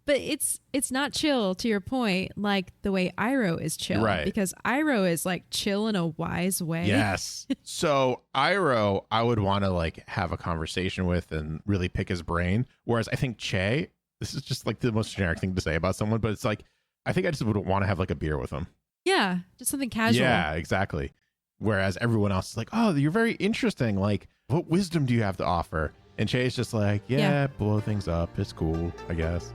But it's not chill, to your point, like the way Iroh is chill. Right. Because Iroh is like chill in a wise way. Yes. So Iroh, I would want to like have a conversation with and really pick his brain. Whereas I think Che, this is just like the most generic thing to say about someone, but it's like, I think I just would want to have like a beer with him. Yeah, just something casual. Yeah, exactly. Whereas everyone else is like, oh, you're very interesting. Like, what wisdom do you have to offer? And Che's just like, yeah, blow things up. It's cool, I guess.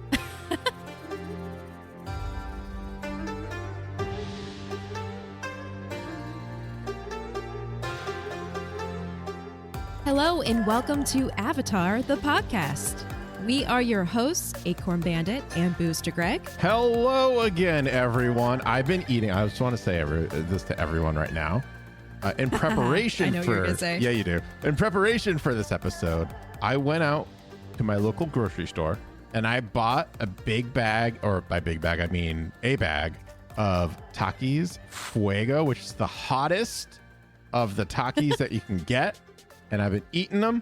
Hello and welcome to Avatar, the podcast. We are your hosts, AcornBandit and BoosterGreg. Hello again, everyone. I've been eating. I just want to say this to everyone right now. In preparation I know for, what you're gonna say. Yeah, you do. In preparation for this episode, I went out to my local grocery store and I bought a big bag, or by big bag I mean a bag of Takis Fuego, which is the hottest of the Takis that you can get. And I've been eating them,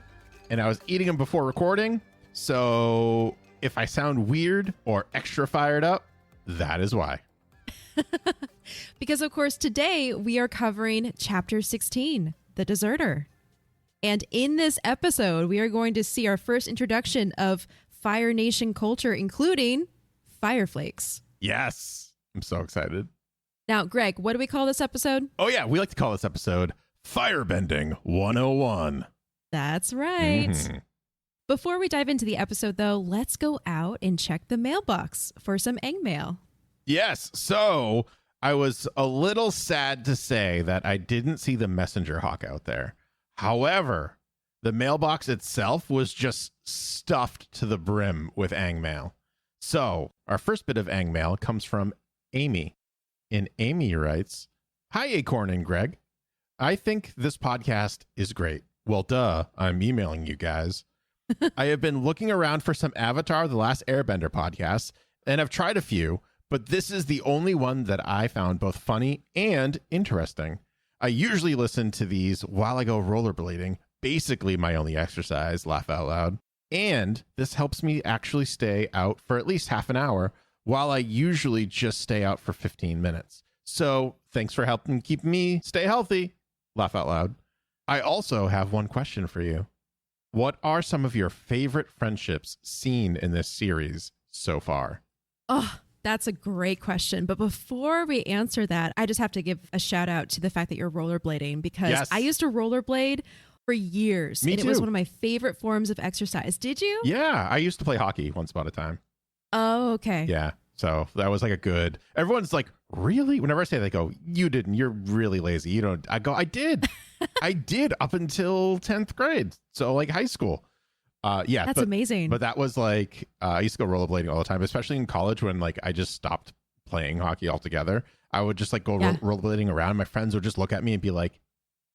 and I was eating them before recording. So if I sound weird or extra fired up, that is why. Because, of course, today we are covering Chapter 16, The Deserter. And in this episode, we are going to see our first introduction of Fire Nation culture, including Fireflakes. Yes. I'm so excited. Now, Greg, what do we call this episode? Oh, yeah. We like to call this episode Firebending 101. That's right. Mm-hmm. Before we dive into the episode, though, let's go out and check the mailbox for some Aang mail. Yes. So I was a little sad to say that I didn't see the messenger hawk out there. However, the mailbox itself was just stuffed to the brim with Aang mail. So our first bit of Aang mail comes from Amy. And Amy writes, "Hi, Acorn and Greg. I think this podcast is great. Well, duh, I'm emailing you guys. I have been looking around for some Avatar: The Last Airbender podcasts, and I've tried a few, but this is the only one that I found both funny and interesting. I usually listen to these while I go rollerblading, basically my only exercise, laugh out loud. And this helps me actually stay out for at least half an hour, while I usually just stay out for 15 minutes. So thanks for helping keep me stay healthy. Laugh out loud. I also have one question for you. What are some of your favorite friendships seen in this series so far?" Oh, that's a great question. But before we answer that, I just have to give a shout out to the fact that you're rollerblading, because Yes. I used to rollerblade for years. Me and too. It was one of my favorite forms of exercise. Did you? Yeah, I used to play hockey once upon a time. Oh, okay. Yeah, so that was like a good... Everyone's like, really? Whenever I say, they go, you didn't. You're really lazy. You don't. I go, I did. I did up until 10th grade. So like high school. Yeah, That's amazing. But that was like, I used to go rollerblading all the time, especially in college when like I just stopped playing hockey altogether. I would just like go rollerblading around. My friends would just look at me and be like,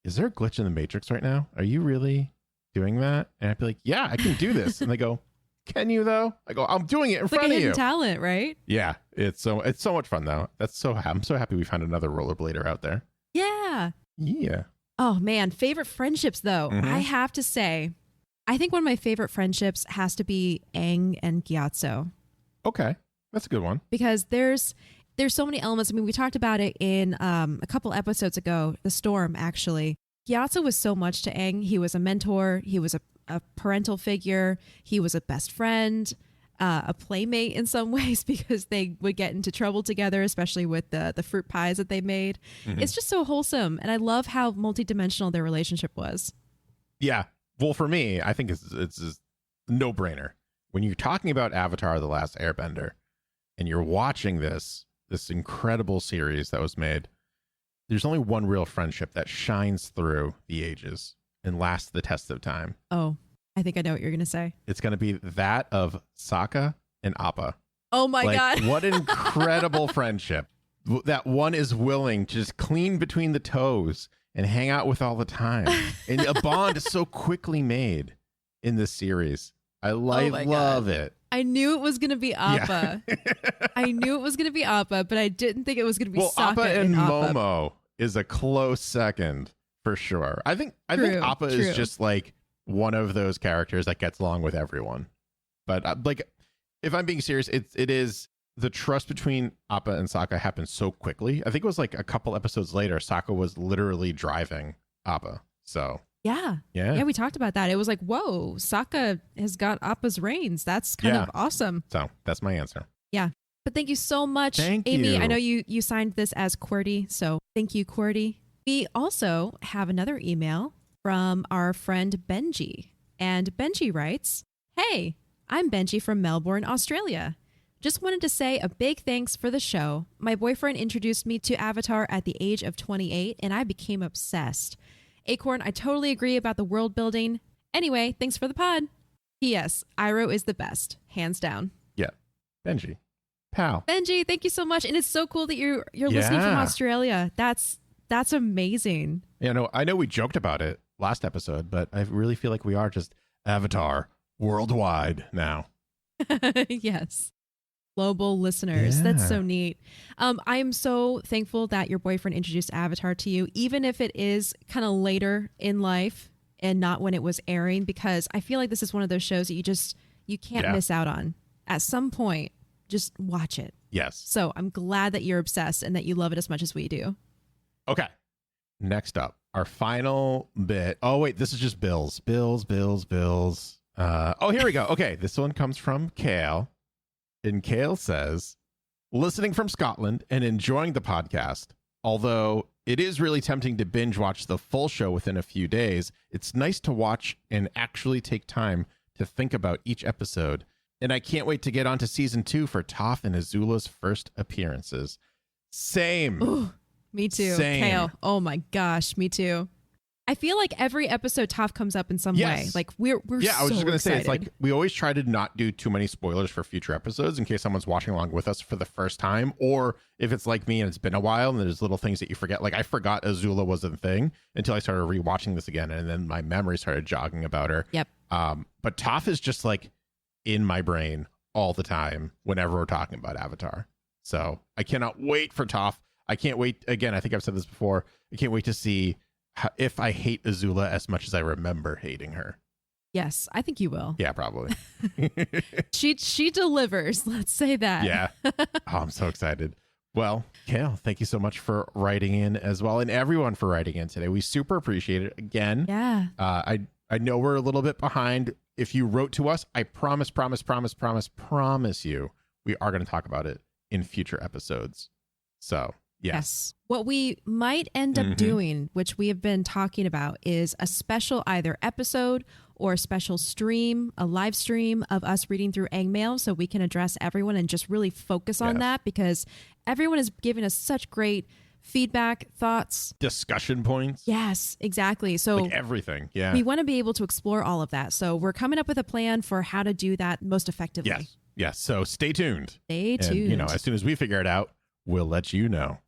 "Is there a glitch in the Matrix right now? Are you really doing that?" And I'd be like, "Yeah, I can do this." And they go, "Can you though?" I go, "I'm doing it in front like a of you." hidden talent, right? Yeah, it's so much fun though. I'm so happy we found another rollerblader out there. Yeah. Yeah. Oh, man. Favorite friendships, though. Mhm. I have to say, I think one of my favorite friendships has to be Aang and Gyatso, Okay, that's a good one. because there's so many elements. I mean, we talked about it in a couple episodes ago, The Storm, actually. Gyatso was so much to Aang. He was a mentor. He was a parental figure. He was a best friend, a playmate in some ways, because they would get into trouble together, especially with the fruit pies that they made. Mhm. It's just so wholesome. And I love how multidimensional their relationship was. Yeah. Well, for me, I think it's a no-brainer. When you're talking about Avatar: The Last Airbender and you're watching this incredible series that was made, there's only one real friendship that shines through the ages and lasts the test of time. Oh, I think I know what you're going to say. It's going to be that of Sokka and Appa. Oh my God. What an incredible friendship. That one is willing to just clean between the toes and hang out with all the time. And a bond is so quickly made in this series. I love it. I knew it was going to be Appa. Yeah. I knew it was going to be Appa, but I didn't think it was going to be Sokka Appa and Appa. Momo is a close second for sure. I think Appa is just like one of those characters that gets along with everyone. But like if I'm being serious, it is the trust between Appa and Sokka happened so quickly. I think it was like a couple episodes later, Sokka was literally driving Appa. So yeah, we talked about that. It was like, whoa, Sokka has got Appa's reins. That's kind of awesome. So that's my answer. Yeah. But thank you so much, Amy. I know you signed this as QWERTY, so thank you, QWERTY. We also have another email from our friend Benji. And Benji writes, "Hey, I'm Benji from Melbourne, Australia. Just wanted to say a big thanks for the show. My boyfriend introduced me to Avatar at the age of 28, and I became obsessed. Acorn, I totally agree about the world building. Anyway, thanks for the pod. P.S. Iroh is the best, hands down." Yeah, Benji. Pal. Benji, thank you so much. And it's so cool that you're listening from Australia. That's amazing. Yeah, no, I know we joked about it last episode, but I really feel like we are just Avatar worldwide now. Yes. Global listeners. Yeah. That's so neat. I am so thankful that your boyfriend introduced Avatar to you, even if it is kind of later in life and not when it was airing, because I feel like this is one of those shows that you can't miss out on. At some point, just watch it. Yes. So I'm glad that you're obsessed and that you love it as much as we do. Okay. Next up, our final bit. Oh, wait, this is just Bills. Bills. Here we go. Okay, this one comes from Kale. And Kale says, "Listening from Scotland and enjoying the podcast. Although it is really tempting to binge watch the full show within a few days, it's nice to watch and actually take time to think about each episode. And I can't wait to get on to season 2 for Toph and Azula's first appearances." Same. Ooh, me too. Same. Kale. Oh my gosh, me too. I feel like every episode Toph comes up in some way. Like we're I was just gonna say, it's excited. like we always try to not do too many spoilers for future episodes in case someone's watching along with us for the first time, or if it's like me and it's been a while and there's little things that you forget. Like I forgot Azula was a thing until I started rewatching this again, and then my memory started jogging about her. Yep. But Toph is just like in my brain all the time whenever we're talking about Avatar. So I cannot wait for Toph. I can't wait. Again, I think I've said this before. I can't wait to see if I hate Azula as much as I remember hating her. Yes, I think you will. Yeah, probably. She delivers. Let's say that. Yeah. Oh, I'm so excited. Well, Kale, thank you so much for writing in as well, and everyone for writing in today. We super appreciate it. Again, yeah. I know we're a little bit behind. If you wrote to us, I promise you, we are going to talk about it in future episodes. So, yes. What we might end up doing, which we have been talking about, is a special either episode or a special stream, a live stream of us reading through Aang Mail so we can address everyone and just really focus on that, because everyone is giving us such great feedback, thoughts, discussion points. Yes, exactly. So like everything. Yeah. We want to be able to explore all of that. So we're coming up with a plan for how to do that most effectively. Yes. So stay tuned. Stay tuned. And, as soon as we figure it out, we'll let you know.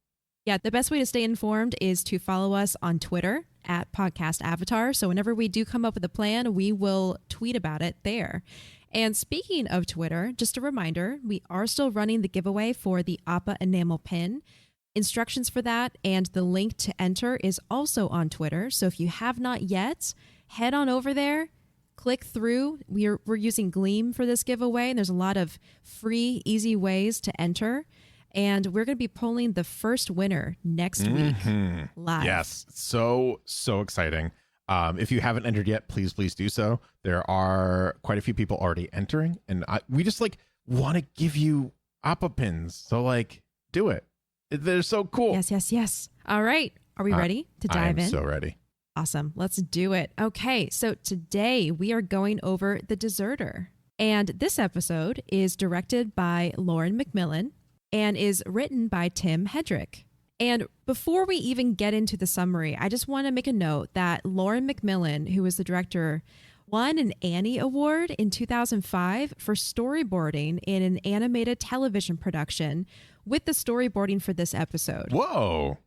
Yeah, the best way to stay informed is to follow us on Twitter at Podcast Avatar. So whenever we do come up with a plan, we will tweet about it there. And speaking of Twitter, just a reminder, we are still running the giveaway for the Appa enamel pin. Instructions for that and the link to enter is also on Twitter. So if you have not yet, head on over there, click through. We're using Gleam for this giveaway, and there's a lot of free, easy ways to enter. And we're going to be polling the first winner next week live. Yes, so exciting. If you haven't entered yet, please do so. There are quite a few people already entering, and we just want to give you Appa pins. So do it. They're so cool. Yes. All right. Are we ready to dive in? I'm so ready. Awesome. Let's do it. Okay. So today we are going over The Deserter. And this episode is directed by Lauren McMillan and is written by Tim Hedrick. And before we even get into the summary, I just want to make a note that Lauren McMillan, who is the director, won an Annie Award in 2005 for storyboarding in an animated television production with the storyboarding for this episode. Whoa.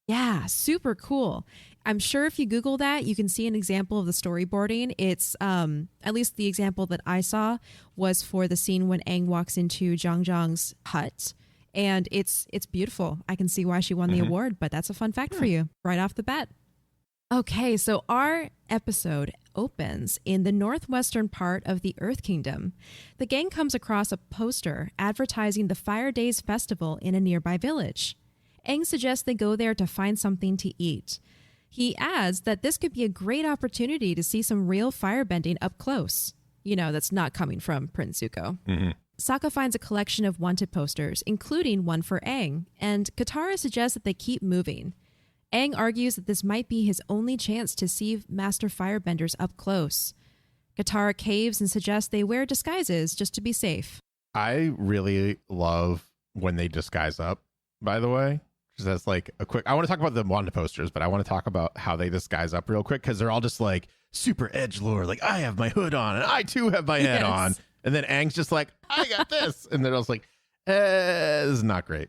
Yeah, super cool. I'm sure if you Google that, you can see an example of the storyboarding. It's, at least the example that I saw was for the scene when Aang walks into Zhang Zhang's hut. And it's beautiful. I can see why she won the award, but that's a fun fact for you right off the bat. Okay, so our episode opens in the northwestern part of the Earth Kingdom. The gang comes across a poster advertising the Fire Days Festival in a nearby village. Aang suggests they go there to find something to eat. He adds that this could be a great opportunity to see some real firebending up close. You know, that's not coming from Prince Zuko. Mm-hmm. Sokka finds a collection of wanted posters, including one for Aang, and Katara suggests that they keep moving. Aang argues that this might be his only chance to see Master Firebenders up close. Katara caves and suggests they wear disguises just to be safe. I really love when they disguise up, by the way. Just as like a quick, I want to talk about the wanted posters, but I want to talk about how they disguise up real quick because they're all just like super edgelord. Like, I have my hood on and I too have my head on. And then Aang's just like, I got this. And then I was like, this is not great.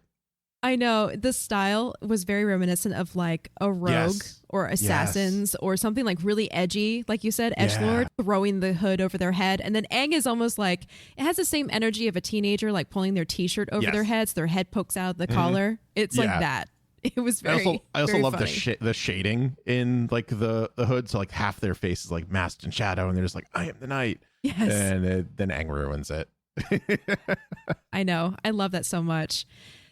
I know. The style was very reminiscent of like a rogue or assassins or something like really edgy, like you said, edgelord, throwing the hood over their head. And then Aang is almost like, it has the same energy of a teenager, like pulling their t-shirt over their heads. Their head pokes out the collar. It's like that. It was very I also love funny. the shading in like the hood. So like half their face is like masked in shadow and they're just like, I am the night. Yes. And then Aang ruins it. I know. I love that so much.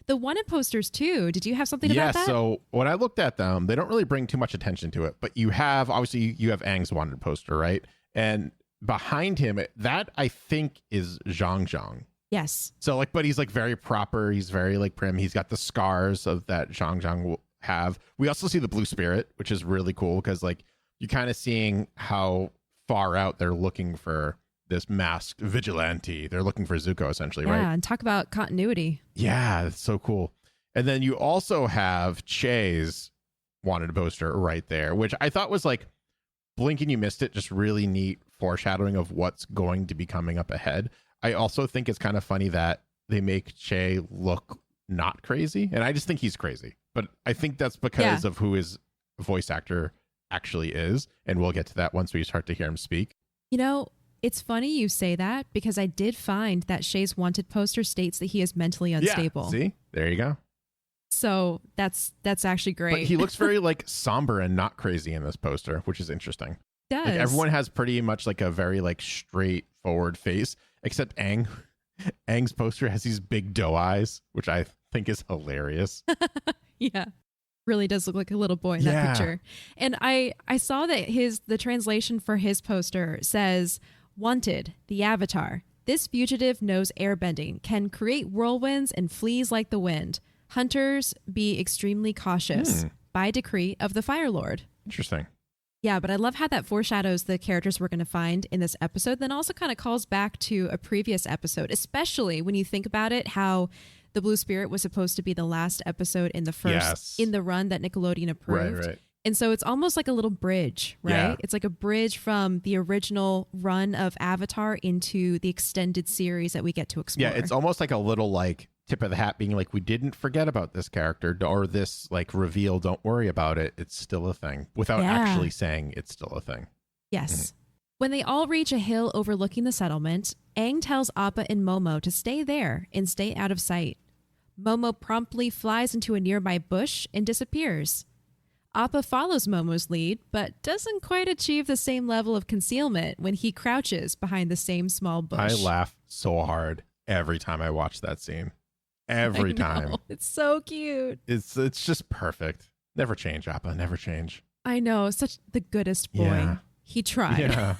The wanted posters too. Did you have something about that? Yeah, so when I looked at them, they don't really bring too much attention to it, but you have Aang's wanted poster, right? And behind him, that I think is Zhang. Yes. So like, but he's like very proper. He's very like prim. He's got the scars of that Zhang will have. We also see the blue spirit, which is really cool because like you're kind of seeing how far out they're looking for this masked vigilante. They're looking for Zuko essentially, right? Yeah, and talk about continuity. Yeah, it's so cool. And then you also have Che's wanted poster right there, which I thought was like blink and you missed it. Just really neat foreshadowing of what's going to be coming up ahead. I also think it's kind of funny that they make Che look not crazy. And I just think he's crazy. But I think that's because of who his voice actor actually is. And we'll get to that once we start to hear him speak. You know, it's funny you say that because I did find that Che's wanted poster states that he is mentally unstable. Yeah, see? There you go. So that's actually great. But he looks very like somber and not crazy in this poster, which is interesting. Does. Like everyone has pretty much like a very like straightforward face, except Aang. Aang's poster has these big doe eyes, which I think is hilarious. Yeah. Really does look like a little boy in that picture. And I saw that the translation for his poster says, "Wanted, the Avatar. This fugitive knows airbending, can create whirlwinds and flees like the wind. Hunters be extremely cautious. By decree of the Fire Lord." Interesting. Yeah, but I love how that foreshadows the characters we're going to find in this episode, then also kind of calls back to a previous episode, especially when you think about it, how the Blue Spirit was supposed to be the last episode in the first, in the run that Nickelodeon approved. Right. And so it's almost like a little bridge, right? Yeah. It's like a bridge from the original run of Avatar into the extended series that we get to explore. Yeah, it's almost like a little like tip of the hat being like, we didn't forget about this character or this like reveal. Don't worry about it. It's still a thing without actually saying it's still a thing. Yes. When they all reach a hill overlooking the settlement, Aang tells Appa and Momo to stay there and stay out of sight. Momo promptly flies into a nearby bush and disappears. Appa follows Momo's lead, but doesn't quite achieve the same level of concealment when he crouches behind the same small bush. I laugh so hard every time I watch that scene. Every time. It's so cute. It's just perfect. Never change, Appa. Never change. I know. Such the goodest boy. Yeah. He tried. Yeah.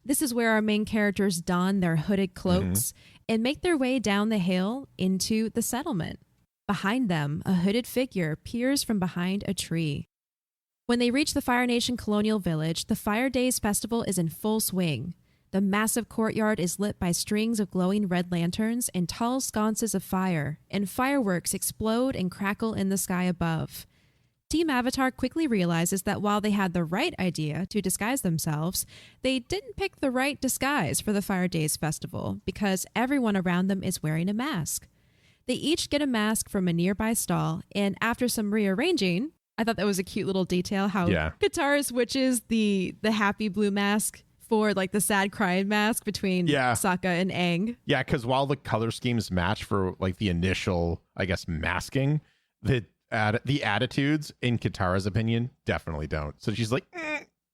This is where our main characters don their hooded cloaks and make their way down the hill into the settlement. Behind them, a hooded figure peers from behind a tree. When they reach the Fire Nation colonial village, the Fire Days festival is in full swing. The massive courtyard is lit by strings of glowing red lanterns and tall sconces of fire, and fireworks explode and crackle in the sky above. Team Avatar quickly realizes that while they had the right idea to disguise themselves, they didn't pick the right disguise for the Fire Days festival because everyone around them is wearing a mask. They each get a mask from a nearby stall, and after some rearranging, I thought that was a cute little detail how Katara switches the happy blue mask for like the sad crying mask between Sokka and Aang. Yeah, because while the color schemes match for like the initial, I guess, masking, the attitudes, in Katara's opinion, definitely don't. So she's like,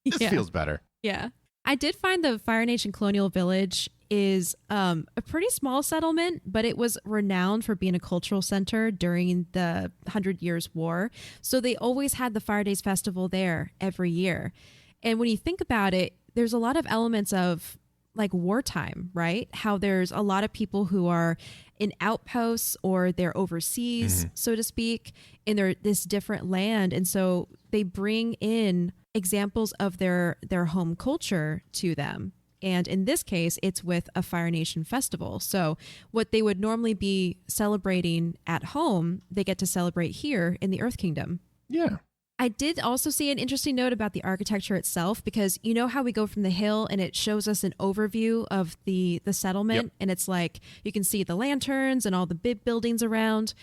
this feels better. Yeah. I did find the Fire Nation Colonial Village is a pretty small settlement, but it was renowned for being a cultural center during the 100 Years' War. So they always had the Fire Days Festival there every year. And when you think about it, there's a lot of elements of like wartime, right? How there's a lot of people who are in outposts or they're overseas, so to speak, in this different land. And so they bring in examples of their home culture to them. And in this case, it's with a Fire Nation festival. So what they would normally be celebrating at home, they get to celebrate here in the Earth Kingdom. Yeah. I did also see an interesting note about the architecture itself, because you know how we go from the hill and it shows us an overview of the settlement. Yep. And it's like you can see the lanterns and all the big buildings around.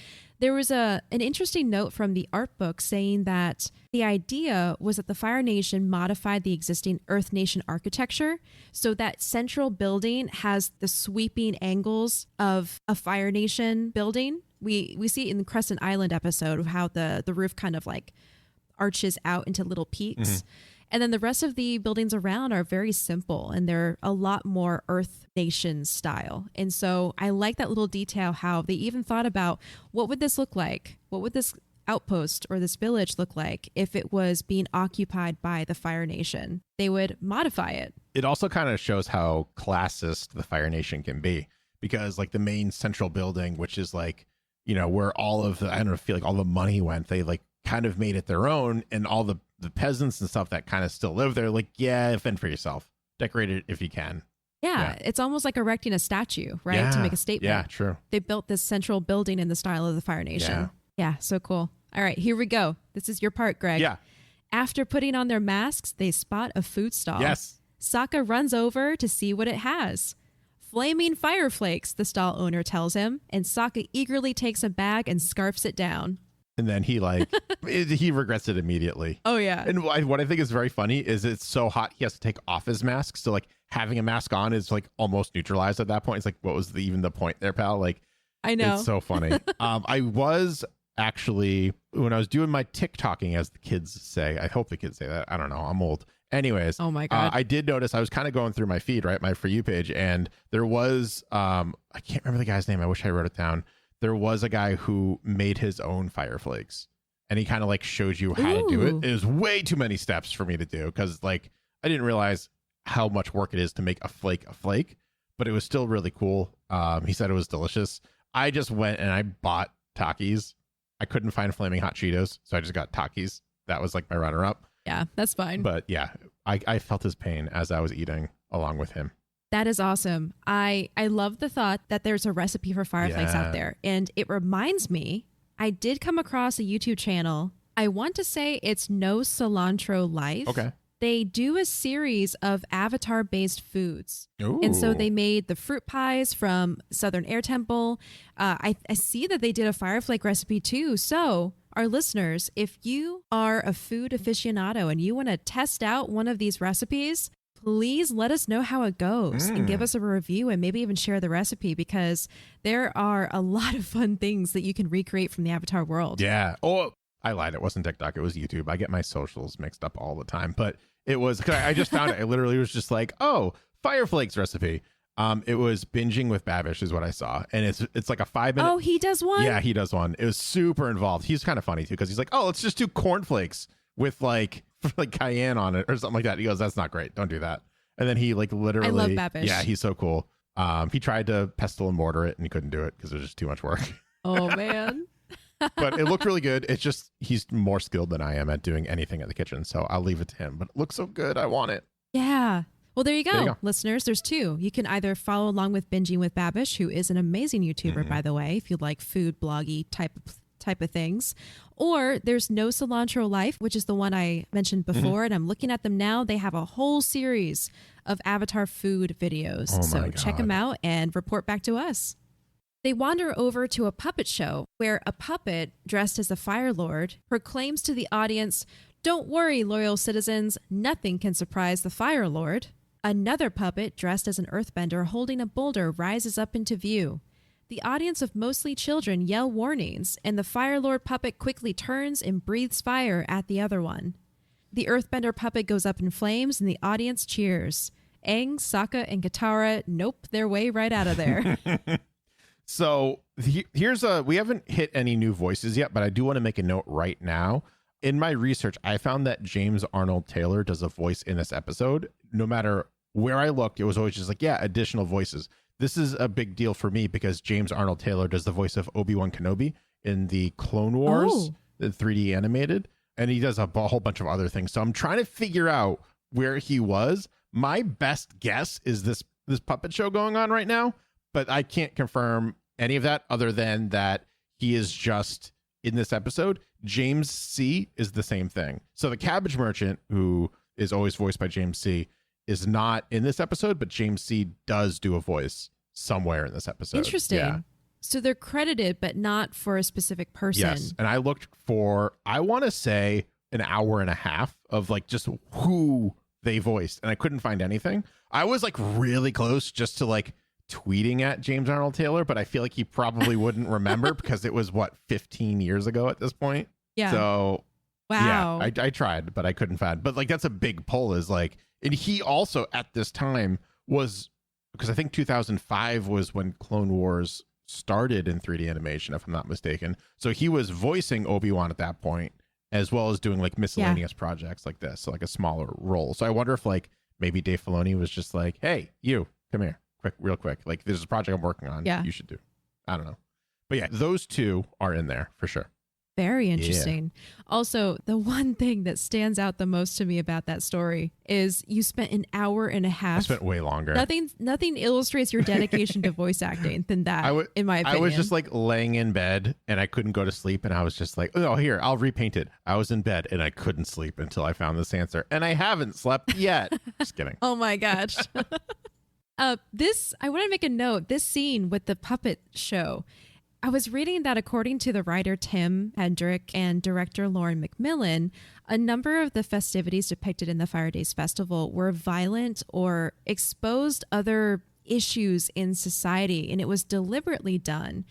There was an interesting note from the art book saying that the idea was that the Fire Nation modified the existing Earth Nation architecture so that central building has the sweeping angles of a Fire Nation building. We see it in the Crescent Island episode of how the roof kind of like arches out into little peaks. And then the rest of the buildings around are very simple and they're a lot more Earth Nation style. And so I like that little detail, how they even thought about what would this look like? What would this outpost or this village look like if it was being occupied by the Fire Nation? They would modify it. It also kind of shows how classist the Fire Nation can be, because like the main central building, which is like, you know, where all of the, I don't know, feel like all the money went, they like kind of made it their own, and all the peasants and stuff that kind of still live there, like, yeah, fend for yourself, decorate it if you can. Yeah, it's almost like erecting a statue, right? To make a statement. Yeah, true. They built this central building in the style of the Fire Nation. Yeah, so cool. All right, here we go. This is your part, Greg. Yeah. After putting on their masks, they spot a food stall. Yes. Sokka runs over to see what it has. Flaming fire flakes, the stall owner tells him, and Sokka eagerly takes a bag and scarfs it down. And then he like, he regrets it immediately. Oh, yeah. And what I think is very funny is it's so hot, he has to take off his mask. So like having a mask on is like almost neutralized at that point. It's like, what was even the point there, pal? Like, I know. It's so funny. I was actually, when I was doing my TikToking, as the kids say, I hope the kids say that. I don't know. I'm old. Anyways. Oh my God. I did notice, I was kind of going through my feed, right? My For You page. And there was, I can't remember the guy's name. I wish I wrote it down. There was a guy who made his own fire flakes, and he kind of like showed you how to do it. It was way too many steps for me to do, because like I didn't realize how much work it is to make a flake, but it was still really cool. He said it was delicious. I just went and I bought Takis. I couldn't find Flaming Hot Cheetos, so I just got Takis. That was like my runner up. Yeah, that's fine. But yeah, I felt his pain as I was eating along with him. That is awesome. I love the thought that there's a recipe for fire flakes out there. And it reminds me, I did come across a YouTube channel. I want to say it's No Cilantro Life. Okay. They do a series of Avatar-based foods. Ooh. And so they made the fruit pies from Southern Air Temple. I see that they did a fire flake recipe too. So our listeners, if you are a food aficionado and you want to test out one of these recipes, please let us know how it goes and give us a review and maybe even share the recipe, because there are a lot of fun things that you can recreate from the Avatar world. Yeah. Oh, I lied. It wasn't TikTok. It was YouTube. I get my socials mixed up all the time, but it was, I just found it. I literally was just like, oh, fire flakes recipe. It was Binging with Babish is what I saw. And it's like a 5-minute. Oh, he does one? Yeah, he does one. It was super involved. He's kind of funny too, because he's like, oh, let's just do cornflakes with like cayenne on it or something like that. He goes, that's not great. Don't do that. And then he like literally, I love Babish. Yeah, he's so cool. He tried to pestle and mortar it and he couldn't do it because it was just too much work. Oh man. But it looked really good. It's just, he's more skilled than I am at doing anything at the kitchen. So I'll leave it to him, but it looks so good. I want it. Yeah. Well, there you go. Listeners. There's two. You can either follow along with Binging with Babish, who is an amazing YouTuber, by the way, if you like food bloggy type of things. Or there's No Cilantro Life, which is the one I mentioned before. And I'm looking at them now. They have a whole series of Avatar food videos. Oh so my check God. them out and report back to us. They wander over to a puppet show where a puppet dressed as a Fire Lord proclaims to the audience, "Don't worry, loyal citizens, nothing can surprise the Fire Lord." Another puppet dressed as an earthbender holding a boulder rises up into view. The audience of mostly children yell warnings, and the Fire Lord puppet quickly turns and breathes fire at the other one. The earthbender puppet goes up in flames and the audience cheers. Aang, Sokka, and Katara nope their way right out of there. So here's we haven't hit any new voices yet, but I do want to make a note right now. In my research, I found that James Arnold Taylor does a voice in this episode. No matter where I looked, it was always just like, yeah, additional voices. This is a big deal for me because James Arnold Taylor does the voice of Obi-Wan Kenobi in the Clone Wars, the 3D animated, and he does a whole bunch of other things. So I'm trying to figure out where he was. My best guess is this puppet show going on right now, but I can't confirm any of that other than that he is just in this episode. James C is the same thing. So the cabbage merchant, who is always voiced by James C, is not in this episode, but James C does do a voice somewhere in this episode. Interesting. Yeah. So they're credited, but not for a specific person. Yes. And I looked for, I want to say, an hour and a half of like just who they voiced, and I couldn't find anything. I was like really close just to like tweeting at James Arnold Taylor, but I feel like he probably wouldn't remember because it was 15 years ago at this point. Yeah. So wow. Yeah, I tried, but I couldn't find. But like that's a big pull is like, and he also at this time was, because I think 2005 was when Clone Wars started in 3D animation, if I'm not mistaken. So he was voicing Obi-Wan at that point, as well as doing like miscellaneous projects like this, so like a smaller role. So I wonder if like maybe Dave Filoni was just like, hey, you come here real quick. Like there's a project I'm working on. Yeah. You should do. I don't know. But yeah, those two are in there for sure. Very interesting. Yeah. Also, the one thing that stands out the most to me about that story is you spent an hour and a half. I spent way longer. Nothing illustrates your dedication to voice acting than that, in my opinion. I was just like laying in bed and I couldn't go to sleep, and I was just like, oh, here, I'll repaint it. I was in bed and I couldn't sleep until I found this answer, and I haven't slept yet. Just kidding. Oh my gosh. I want to make a note. This scene with the puppet show, I was reading that according to the writer Tim Hendrick and director Lauren McMillan, a number of the festivities depicted in the Fire Days Festival were violent or exposed other issues in society. And it was deliberately done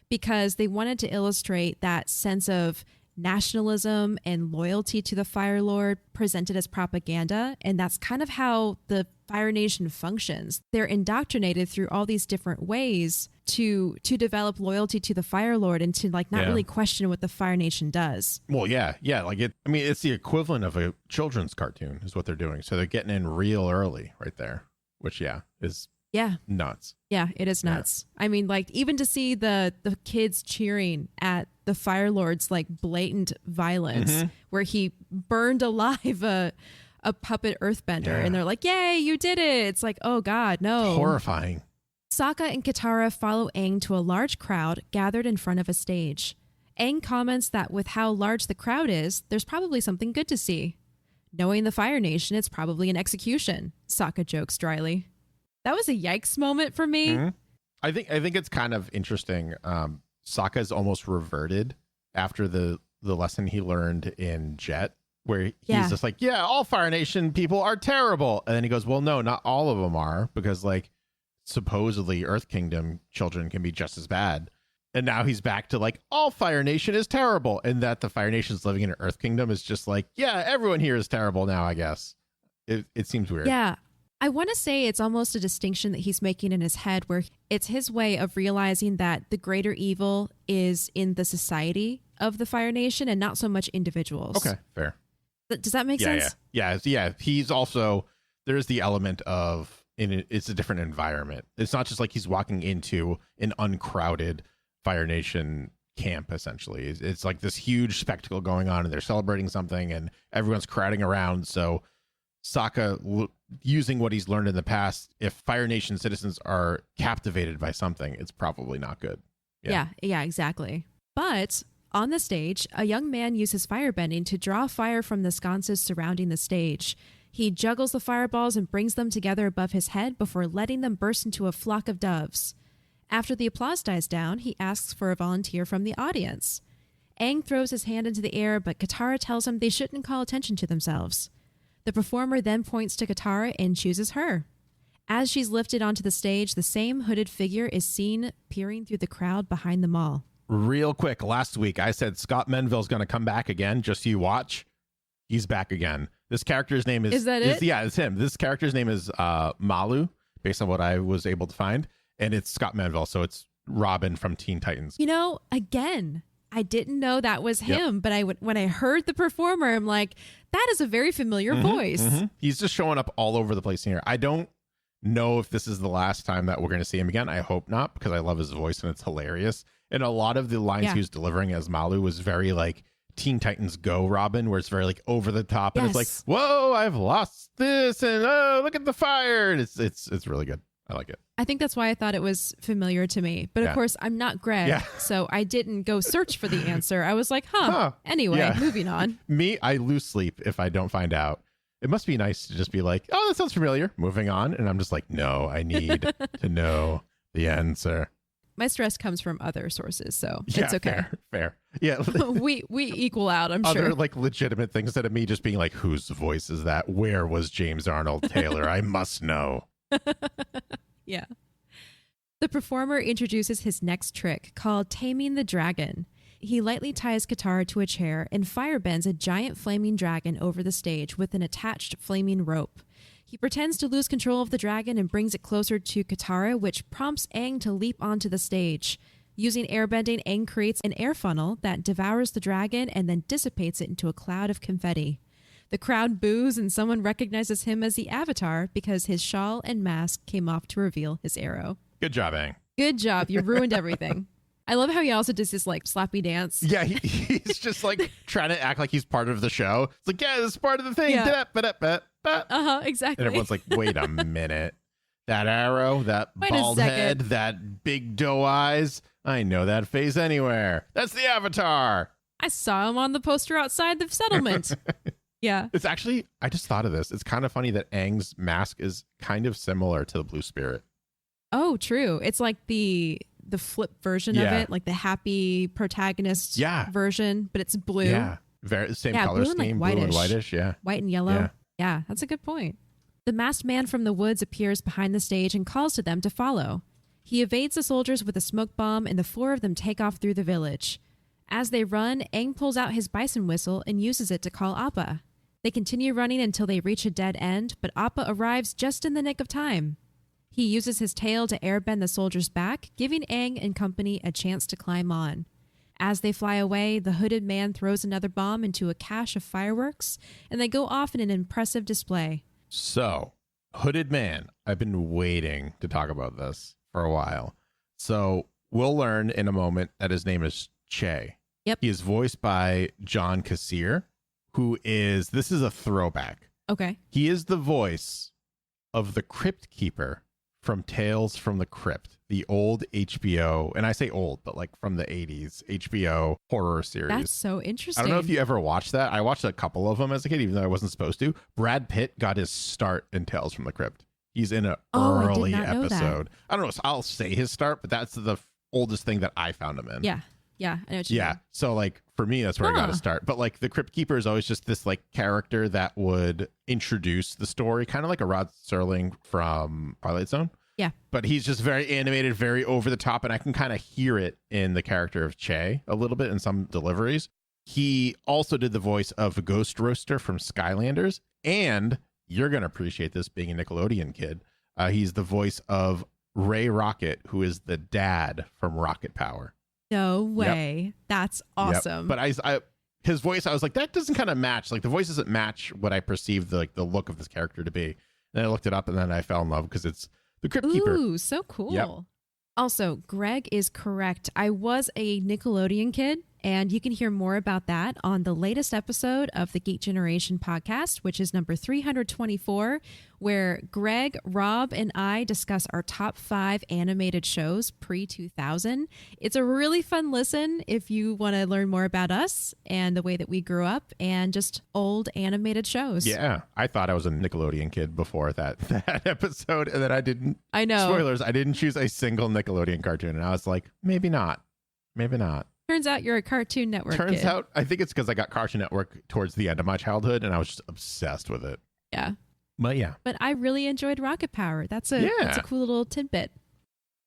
because they wanted to illustrate that sense of nationalism and loyalty to the Fire Lord presented as propaganda. And that's kind of how the Fire Nation functions. They're indoctrinated through all these different ways to develop loyalty to the Fire Lord and to like not really question what the Fire Nation does. Well, yeah. Like it's the equivalent of a children's cartoon is what they're doing. So they're getting in real early right there, which is nuts. Yeah, it is nuts. Yeah. I mean, like even to see the kids cheering at the Fire Lord's like blatant violence where he burned alive a puppet earthbender and they're like, yay, you did it. It's like, oh God, no. Horrifying. Sokka and Katara follow Aang to a large crowd gathered in front of a stage. Aang comments that with how large the crowd is, there's probably something good to see. Knowing the Fire Nation, it's probably an execution, Sokka jokes dryly. That was a yikes moment for me. Mm-hmm. I think it's kind of interesting. Sokka's almost reverted after the lesson he learned in Jet, where he's just like, yeah, all Fire Nation people are terrible. And then he goes, well, no, not all of them are, because like supposedly Earth Kingdom children can be just as bad. And now he's back to like, all Fire Nation is terrible. And that the Fire Nations living in Earth Kingdom is just like, yeah, everyone here is terrible now, I guess. It seems weird. Yeah. I want to say it's almost a distinction that he's making in his head where it's his way of realizing that the greater evil is in the society of the Fire Nation and not so much individuals. Okay, fair. Does that make sense? Yeah. He's also, there's the element of, it's a different environment. It's not just like he's walking into an uncrowded Fire Nation camp, essentially. It's like this huge spectacle going on and they're celebrating something and everyone's crowding around. So Sokka, using what he's learned in the past, if Fire Nation citizens are captivated by something, it's probably not good. Yeah, exactly. But on the stage, a young man uses firebending to draw fire from the sconces surrounding the stage. He juggles the fireballs and brings them together above his head before letting them burst into a flock of doves. After the applause dies down, he asks for a volunteer from the audience. Aang throws his hand into the air, but Katara tells him they shouldn't call attention to themselves. The performer then points to Katara and chooses her. As she's lifted onto the stage, the same hooded figure is seen peering through the crowd behind them all. Real quick, last week I said Scott Menville's going to come back again, just so you watch. He's back again. This character's name is... Is that it? Yeah, it's him. This character's name is Malu, based on what I was able to find. And it's Scott Manville, so it's Robin from Teen Titans. You know, again, I didn't know that was him, but when I heard the performer, I'm like, that is a very familiar voice. He's just showing up all over the place here. I don't know if this is the last time that we're going to see him again. I hope not, because I love his voice and it's hilarious. And a lot of the lines he was delivering as Malu was very like Teen Titans Go Robin, where it's very like over the top and it's like, whoa, I've lost this, and oh, look at the fire. And it's really good. I like it. I think that's why I thought it was familiar to me. But of course, I'm not Greg, so I didn't go search for the answer. I was like, anyway, moving on. Me, I lose sleep if I don't find out. It must be nice to just be like, oh, that sounds familiar. Moving on. And I'm just like, no, I need to know the answer. My stress comes from other sources, so it's okay. Fair. Yeah. we equal out, I'm sure. Other like legitimate things instead of me just being like, whose voice is that? Where was James Arnold Taylor? I must know. Yeah. The performer introduces his next trick called Taming the Dragon. He lightly ties Katara to a chair and firebends a giant flaming dragon over the stage with an attached flaming rope. He pretends to lose control of the dragon and brings it closer to Katara, which prompts Aang to leap onto the stage. Using airbending, Aang creates an air funnel that devours the dragon and then dissipates it into a cloud of confetti. The crowd boos and someone recognizes him as the Avatar because his shawl and mask came off to reveal his arrow. Good job, Aang. Good job. You ruined everything. I love how he also does this like slappy dance. Yeah, he's just like trying to act like he's part of the show. It's like, yeah, this is part of the thing. Yeah. Exactly. And everyone's like, wait a minute. That arrow, that bald head, that big doe eyes. I know that face anywhere. That's the Avatar. I saw him on the poster outside the settlement. Yeah. It's actually, I just thought of this. It's kind of funny that Aang's mask is kind of similar to the Blue Spirit. Oh, true. It's like the flip version of it, like the happy protagonist version, but it's blue. Yeah. Same color scheme, like blue and whitish. Yeah. White and yellow. Yeah, that's a good point. The masked man from the woods appears behind the stage and calls to them to follow. He evades the soldiers with a smoke bomb, and the four of them take off through the village. As they run, Aang pulls out his bison whistle and uses it to call Appa. They continue running until they reach a dead end, but Appa arrives just in the nick of time. He uses his tail to airbend the soldiers back, giving Aang and company a chance to climb on. As they fly away, the hooded man throws another bomb into a cache of fireworks, and they go off in an impressive display. So, hooded man, I've been waiting to talk about this for a while. So, we'll learn in a moment that his name is Che. Yep. He is voiced by John Kassir, this is a throwback. Okay. He is the voice of the Crypt Keeper from Tales from the Crypt, the old HBO, and I say old, but like from the 80s HBO horror series. That's so interesting. I don't know if you ever watched that. I watched a couple of them as a kid, even though I wasn't supposed to. Brad Pitt got his start in Tales from the Crypt. He's in an early episode. I don't know. I'll say his start, but that's the oldest thing that I found him in. Yeah. Yeah, I know what you mean. So like for me, that's where I got to start. But like the Crypt Keeper is always just this like character that would introduce the story, kind of like a Rod Serling from Twilight Zone. Yeah. But he's just very animated, very over the top, and I can kind of hear it in the character of Che a little bit in some deliveries. He also did the voice of Ghost Roaster from Skylanders, and you're going to appreciate this being a Nickelodeon kid. He's the voice of Ray Rocket, who is the dad from Rocket Power. No way. Yep. That's awesome. Yep. But his voice, I was like, that doesn't kind of match. Like the voice doesn't match what I perceived the look of this character to be. And then I looked it up and then I fell in love because it's the Crypt Keeper. Ooh, so cool. Yep. Also, Greg is correct. I was a Nickelodeon kid, and you can hear more about that on the latest episode of the Geek Generation podcast, which is number 324, where Greg, Rob, and I discuss our top 5 animated shows pre-2000. It's a really fun listen if you want to learn more about us and the way that we grew up and just old animated shows. Yeah, I thought I was a Nickelodeon kid before that episode, and then I didn't. I know. Spoilers, I didn't choose a single Nickelodeon cartoon, and I was like, maybe not. Maybe not. Turns out you're a Cartoon Network kid. Turns out, I think it's because I got Cartoon Network towards the end of my childhood, and I was just obsessed with it. Yeah. But yeah. But I really enjoyed Rocket Power. That's a cool little tidbit.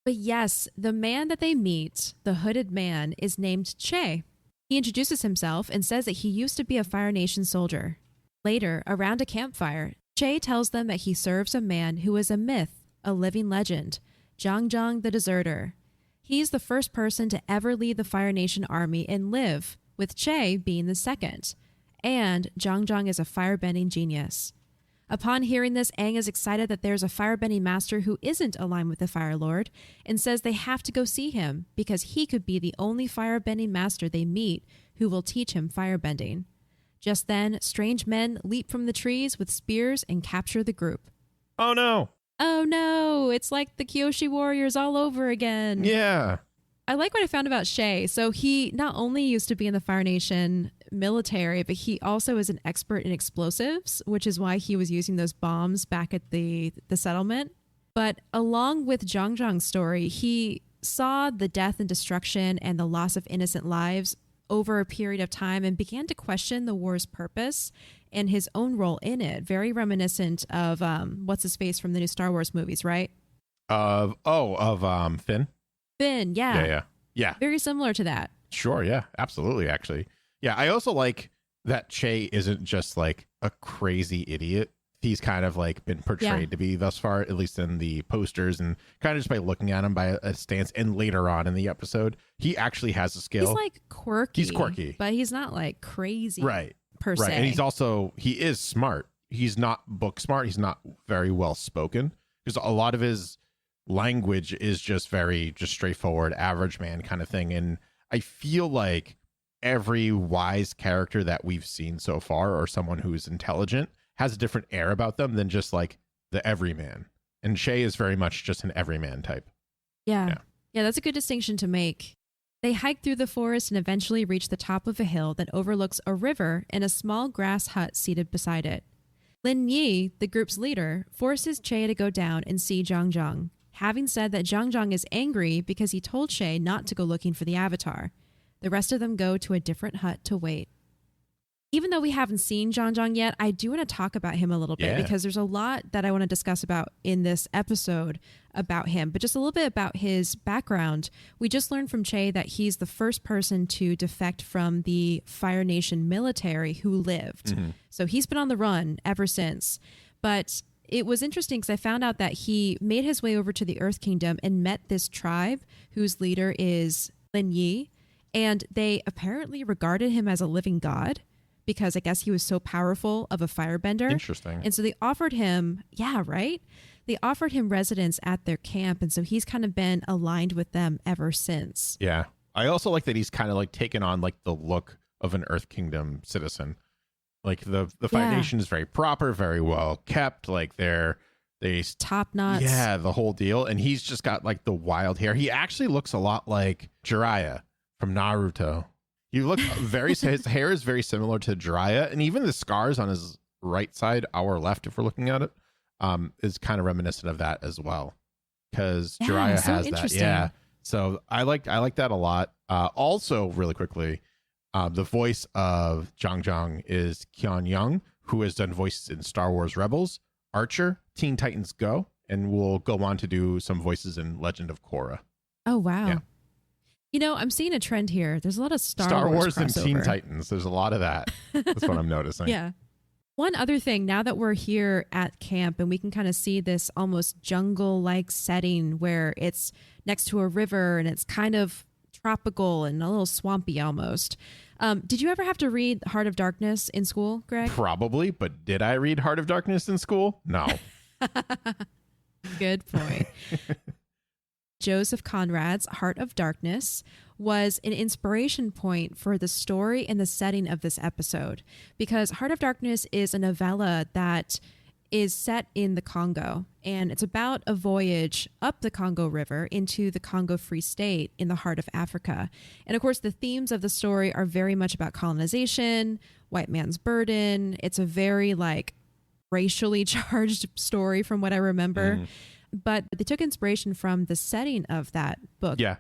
But yes, the man that they meet, the hooded man, is named Che. He introduces himself and says that he used to be a Fire Nation soldier. Later, around a campfire, Che tells them that he serves a man who is a myth, a living legend, Zhang the Deserter. He's the first person to ever lead the Fire Nation army and live, with Che being the second. And Zhang is a firebending genius. Upon hearing this, Aang is excited that there's a firebending master who isn't aligned with the Fire Lord and says they have to go see him because he could be the only firebending master they meet who will teach him firebending. Just then, strange men leap from the trees with spears and capture the group. Oh no! Oh no! It's like the Kyoshi warriors all over again. Yeah. I like what I found about Shay. So he not only used to be in the Fire Nation military, but he also is an expert in explosives, which is why he was using those bombs back at the settlement. But along with Zhang's story, he saw the death and destruction and the loss of innocent lives over a period of time and began to question the war's purpose and his own role in it. Very reminiscent of what's his face from the new Star Wars movies, right? Of Finn. Finn, yeah. Yeah. Very similar to that. Sure, yeah, absolutely, actually. Yeah, I also like that Che isn't just like a crazy idiot. He's kind of like been portrayed to be thus far, at least in the posters, and kind of just by looking at him by a stance. And later on in the episode, he actually has a skill. He's like quirky. He's quirky. But he's not like crazy. Right. Per se. And he is smart. He's not book smart. He's not very well spoken because a lot of his language is just straightforward, average man kind of thing. And I feel like every wise character that we've seen so far, or someone who's intelligent, has a different air about them than just like the everyman. And Shay is very much just an everyman type. Yeah, that's a good distinction to make. They hike through the forest and eventually reach the top of a hill that overlooks a river and a small grass hut seated beside it. Lin Yi, the group's leader, forces Che to go down and see Zhang, having said that Zhang is angry because he told Che not to go looking for the Avatar. The rest of them go to a different hut to wait. Even though we haven't seen Zhang yet, I do want to talk about him a little bit because there's a lot that I want to discuss about in this episode about him. But just a little bit about his background. We just learned from Che that he's the first person to defect from the Fire Nation military who lived. Mm-hmm. So he's been on the run ever since. But it was interesting because I found out that he made his way over to the Earth Kingdom and met this tribe whose leader is Lin Yi. And they apparently regarded him as a living god, because I guess he was so powerful of a firebender. Interesting. And so they offered him, they offered him residence at their camp. And so he's kind of been aligned with them ever since. Yeah. I also like that he's kind of like taken on like the look of an Earth Kingdom citizen. Like the Fire Nation is very proper, very well kept. Like they top notch. Yeah, the whole deal. And he's just got like the wild hair. He actually looks a lot like Jiraiya from Naruto. His hair is very similar to Jiraiya, and even the scars on his right side, our left, if we're looking at it, is kind of reminiscent of that as well. Because Jiraiya has that. Yeah. So I like that a lot. Also, really quickly, the voice of Zhang is Qian Yang, who has done voices in Star Wars Rebels, Archer, Teen Titans Go, and will go on to do some voices in Legend of Korra. Oh, wow. Yeah. You know, I'm seeing a trend here. There's a lot of Star Wars and crossover. Teen Titans. There's a lot of that. That's what I'm noticing. Yeah. One other thing, now that we're here at camp and we can kind of see this almost jungle-like setting where it's next to a river and it's kind of tropical and a little swampy almost. Did you ever have to read Heart of Darkness in school, Greg? Probably, but did I read Heart of Darkness in school? No. Good point. Joseph Conrad's Heart of Darkness was an inspiration point for the story and the setting of this episode, because Heart of Darkness is a novella that is set in the Congo, and it's about a voyage up the Congo River into the Congo Free State in the heart of Africa. And of course, the themes of the story are very much about colonization, white man's burden. It's a very like racially charged story from what I remember. But they took inspiration from the setting of that book. Yeah.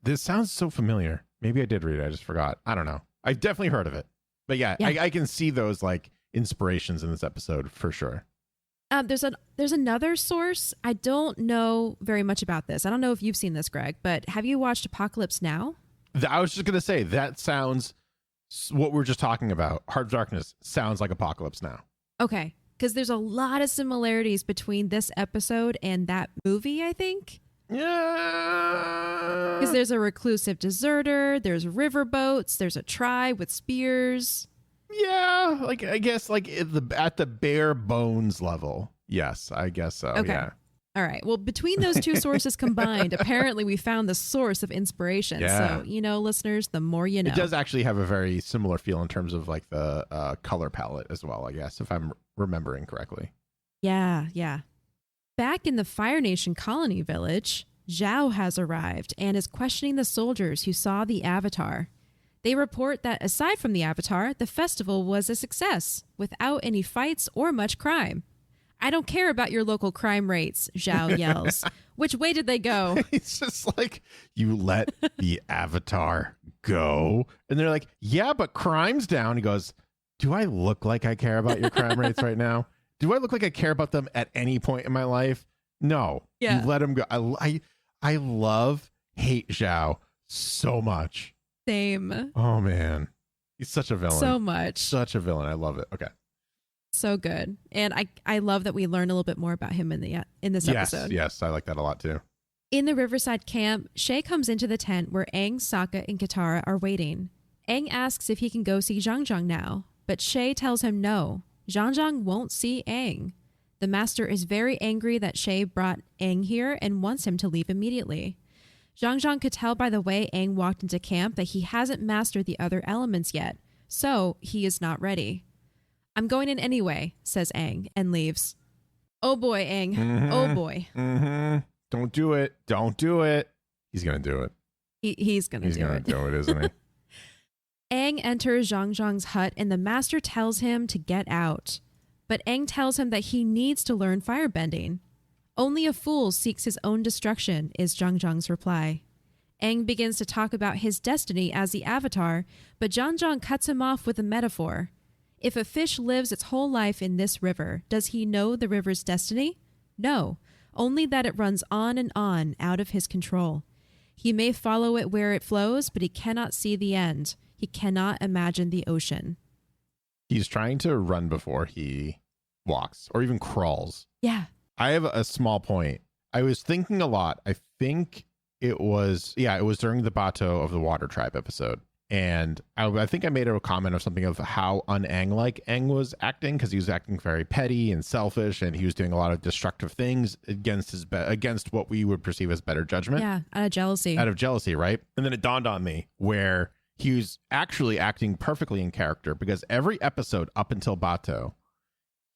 This sounds so familiar. Maybe I did read it. I just forgot. I don't know. I've definitely heard of it. But yeah. I can see those like inspirations in this episode for sure. There's another source. I don't know very much about this. I don't know if you've seen this, Greg, but have you watched Apocalypse Now? I was just going to say, that sounds what we're just talking about, Heart of Darkness, sounds like Apocalypse Now. Okay. Because there's a lot of similarities between this episode and that movie, I think. Yeah. Because there's a reclusive deserter, there's riverboats, there's a tribe with spears. Yeah, like I guess like at the bare bones level. Yes, I guess so. Okay. Yeah. All right. Well, between those two sources combined, apparently we found the source of inspiration. Yeah. So, listeners, the more you know. It does actually have a very similar feel in terms of like the color palette as well, I guess, if I'm remembering correctly. Yeah, yeah. Back in the Fire Nation colony village, Zhao has arrived and is questioning the soldiers who saw the Avatar. They report that aside from the Avatar, the festival was a success, without any fights or much crime. I don't care about your local crime rates, Zhao yells. Which way did they go? It's just like, you let the Avatar go? And they're like, yeah, but crime's down. He goes, do I look like I care about your crime rates right now? Do I look like I care about them at any point in my life? No. Yeah. You let him go. I hate Zhao so much. Same. Oh, man. He's such a villain. So much. Such a villain. I love it. Okay. So good. And I love that we learn a little bit more about him in this episode. Yes, I like that a lot too. In the riverside camp, Shay comes into the tent where Aang, Sokka, and Katara are waiting. Aang asks if he can go see Zhang now, but Shay tells him no. Zhang won't see Aang. The master is very angry that Shay brought Aang here and wants him to leave immediately. Zhang could tell by the way Aang walked into camp that he hasn't mastered the other elements yet, so he is not ready. I'm going in anyway, says Aang, and leaves. Oh boy, Aang. Mm-hmm. Oh boy. Mm-hmm. Don't do it. Don't do it. He's going to do it. He's going to do it. He's going to do it, isn't he? Aang enters Zhang's hut and the master tells him to get out. But Aang tells him that he needs to learn firebending. Only a fool seeks his own destruction, is Zhang's reply. Aang begins to talk about his destiny as the Avatar, but Zhang cuts him off with a metaphor. If a fish lives its whole life in this river, does he know the river's destiny? No, only that it runs on and on out of his control. He may follow it where it flows, but he cannot see the end. He cannot imagine the ocean. He's trying to run before he walks or even crawls. Yeah. I have a small point. I was thinking a lot. I think it was during the Bato of the Water Tribe episode. And I think I made a comment of something of how un-Aang-like Aang was acting, because he was acting very petty and selfish, and he was doing a lot of destructive things against what we would perceive as better judgment. Yeah, out of jealousy. Out of jealousy, right? And then it dawned on me where he was actually acting perfectly in character, because every episode up until Bato,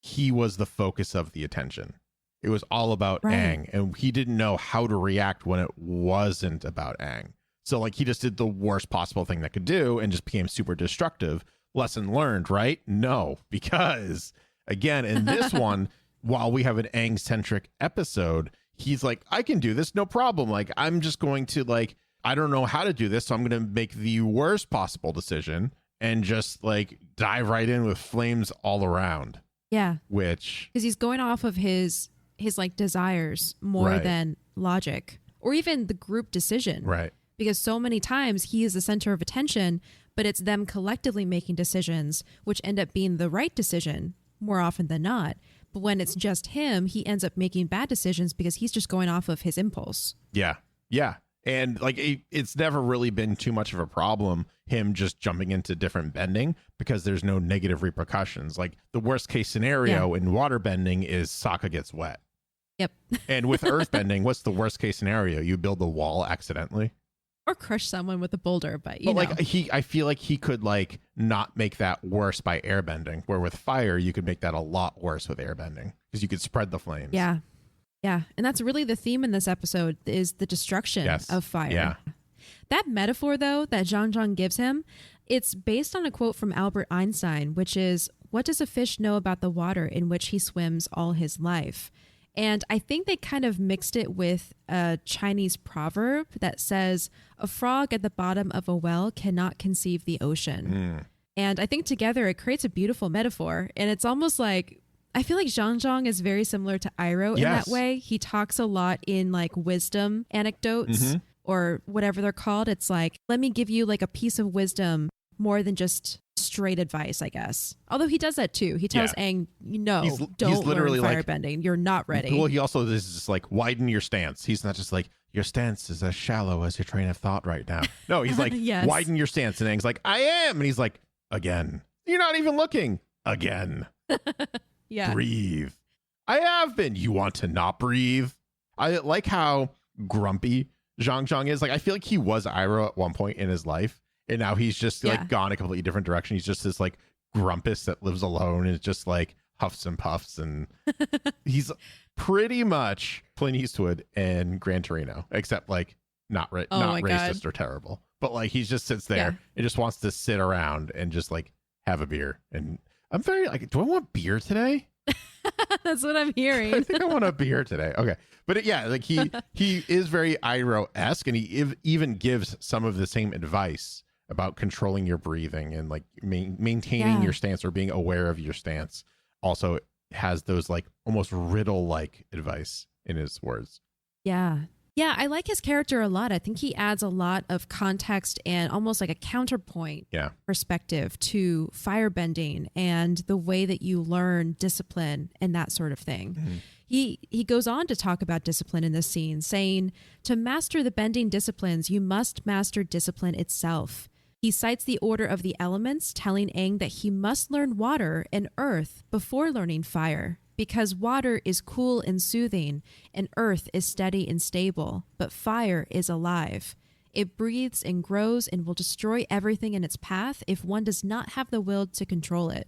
he was the focus of the attention. It was all about Aang, and he didn't know how to react when it wasn't about Aang. So like he just did the worst possible thing that could do and just became super destructive. Lesson learned, right? No, because again, in this one, while we have an Aang-centric episode, he's like, I can do this, no problem. Like, I'm just going to I don't know how to do this, so I'm going to make the worst possible decision and just like dive right in with flames all around. Yeah. Which, because he's going off of his like desires more than logic or even the group decision. Right. Because so many times he is the center of attention, but it's them collectively making decisions, which end up being the right decision more often than not. But when it's just him, he ends up making bad decisions because he's just going off of his impulse. Yeah. Yeah. And like it's never really been too much of a problem, him just jumping into different bending, because there's no negative repercussions. Like the worst case scenario in water bending is Sokka gets wet. Yep. And with earth bending, what's the worst case scenario? You build the wall accidentally. Or crush someone with a boulder, but you know. I feel like he could like not make that worse by airbending, where with fire you could make that a lot worse with airbending because you could spread the flames. Yeah. Yeah. And that's really the theme in this episode is the destruction of fire. Yeah. That metaphor, though, that Zhang gives him, it's based on a quote from Albert Einstein, which is, what does a fish know about the water in which he swims all his life? And I think they kind of mixed it with a Chinese proverb that says, a frog at the bottom of a well cannot conceive the ocean. And I think together it creates a beautiful metaphor. And it's almost like, I feel like Zhang is very similar to Iroh in that way. He talks a lot in like wisdom anecdotes or whatever they're called. It's like, let me give you like a piece of wisdom. more than just straight advice, I guess. Although he does that too. He tells Aang, don't literally learn firebending. You're not ready. Well, he also is just like, widen your stance. He's not just like, your stance is as shallow as your train of thought right now. No, he's like, yes. Widen your stance. And Aang's like, I am. And he's like, again. You're not even looking. Again. Yeah. Breathe. I have been. You want to not breathe? I like how grumpy Zhang is. Like, I feel like he was Iroh at one point in his life, and now he's just like gone a completely different direction. He's just this like grumpus that lives alone and just like huffs and puffs, and he's pretty much Clint Eastwood and Gran Torino, except like not racist or terrible, but like he just sits there and just wants to sit around and just like have a beer. And I'm very like, do I want beer today? That's what I'm hearing. I think I want a beer today. Okay. But like he is very Iroh-esque, and he even gives some of the same advice about controlling your breathing and like maintaining your stance or being aware of your stance. Also has those like almost riddle-like advice in his words. Yeah. Yeah, I like his character a lot. I think he adds a lot of context and almost like a counterpoint perspective to firebending and the way that you learn discipline and that sort of thing. Mm-hmm. He goes on to talk about discipline in this scene, saying, to master the bending disciplines, you must master discipline itself. He cites the order of the elements, telling Aang that he must learn water and earth before learning fire, because water is cool and soothing, and earth is steady and stable, but fire is alive. It breathes and grows and will destroy everything in its path if one does not have the will to control it.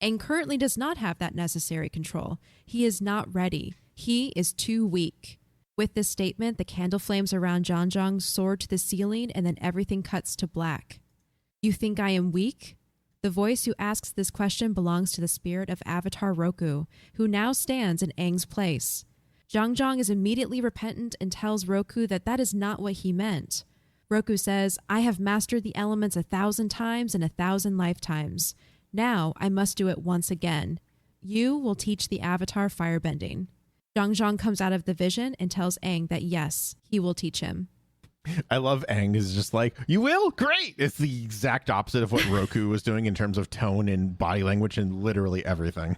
Aang currently does not have that necessary control. He is not ready. He is too weak. With this statement, the candle flames around Zhang soar to the ceiling, and then everything cuts to black. You think I am weak? The voice who asks this question belongs to the spirit of Avatar Roku, who now stands in Aang's place. Zhang is immediately repentant and tells Roku that that is not what he meant. Roku says, I have mastered the elements 1,000 times in 1,000 lifetimes. Now I must do it once again. You will teach the Avatar firebending. Zhang comes out of the vision and tells Aang that yes, he will teach him. I love Aang is just like, you will? Great. It's the exact opposite of what Roku was doing in terms of tone and body language and literally everything.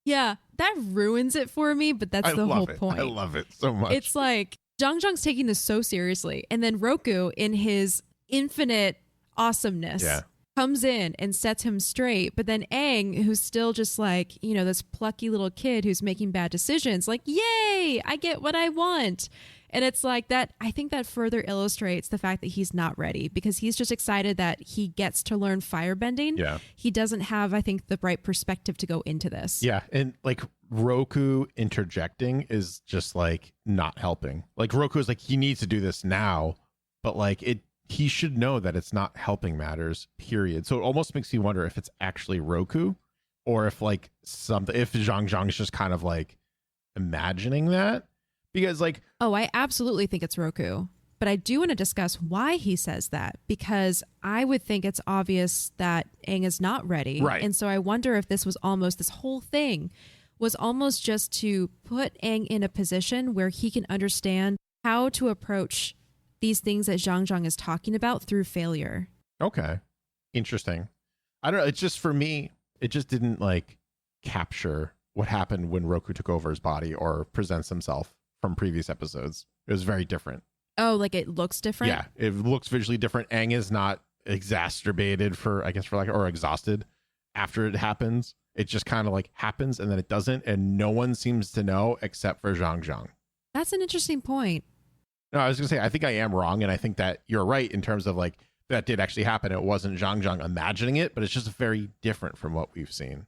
Yeah, that ruins it for me, but that's the whole point. I love it so much. It's like Zhang's taking this so seriously, and then Roku, in his infinite awesomeness, comes in and sets him straight. But then Aang, who's still just like, this plucky little kid who's making bad decisions, like, yay, I get what I want. And it's like that. I think that further illustrates the fact that he's not ready, because he's just excited that he gets to learn firebending. Yeah. He doesn't have, I think, the right perspective to go into this. Yeah. And like Roku interjecting is just like not helping. Like Roku is like, he needs to do this now, but like he should know that it's not helping matters, period. So it almost makes you wonder if it's actually Roku, or if like if Zhang is just kind of like imagining that. Because like, oh, I absolutely think it's Roku, but I do want to discuss why he says that, because I would think it's obvious that Aang is not ready. Right. And so I wonder if this whole thing was almost just to put Aang in a position where he can understand how to approach these things that Zhang is talking about through failure. Okay. Interesting. I don't know. It's just, for me, it just didn't like capture what happened when Roku took over his body or presents himself from previous episodes. It was very different. Oh, like it looks different? Yeah, it looks visually different. Aang is not exacerbated or exhausted after it happens. It just kind of like happens and then it doesn't, and no one seems to know except for Zhang. That's an interesting point. No, I was gonna say, I think I am wrong, and I think that you're right in terms of like that did actually happen. It wasn't Zhang imagining it, but it's just very different from what we've seen.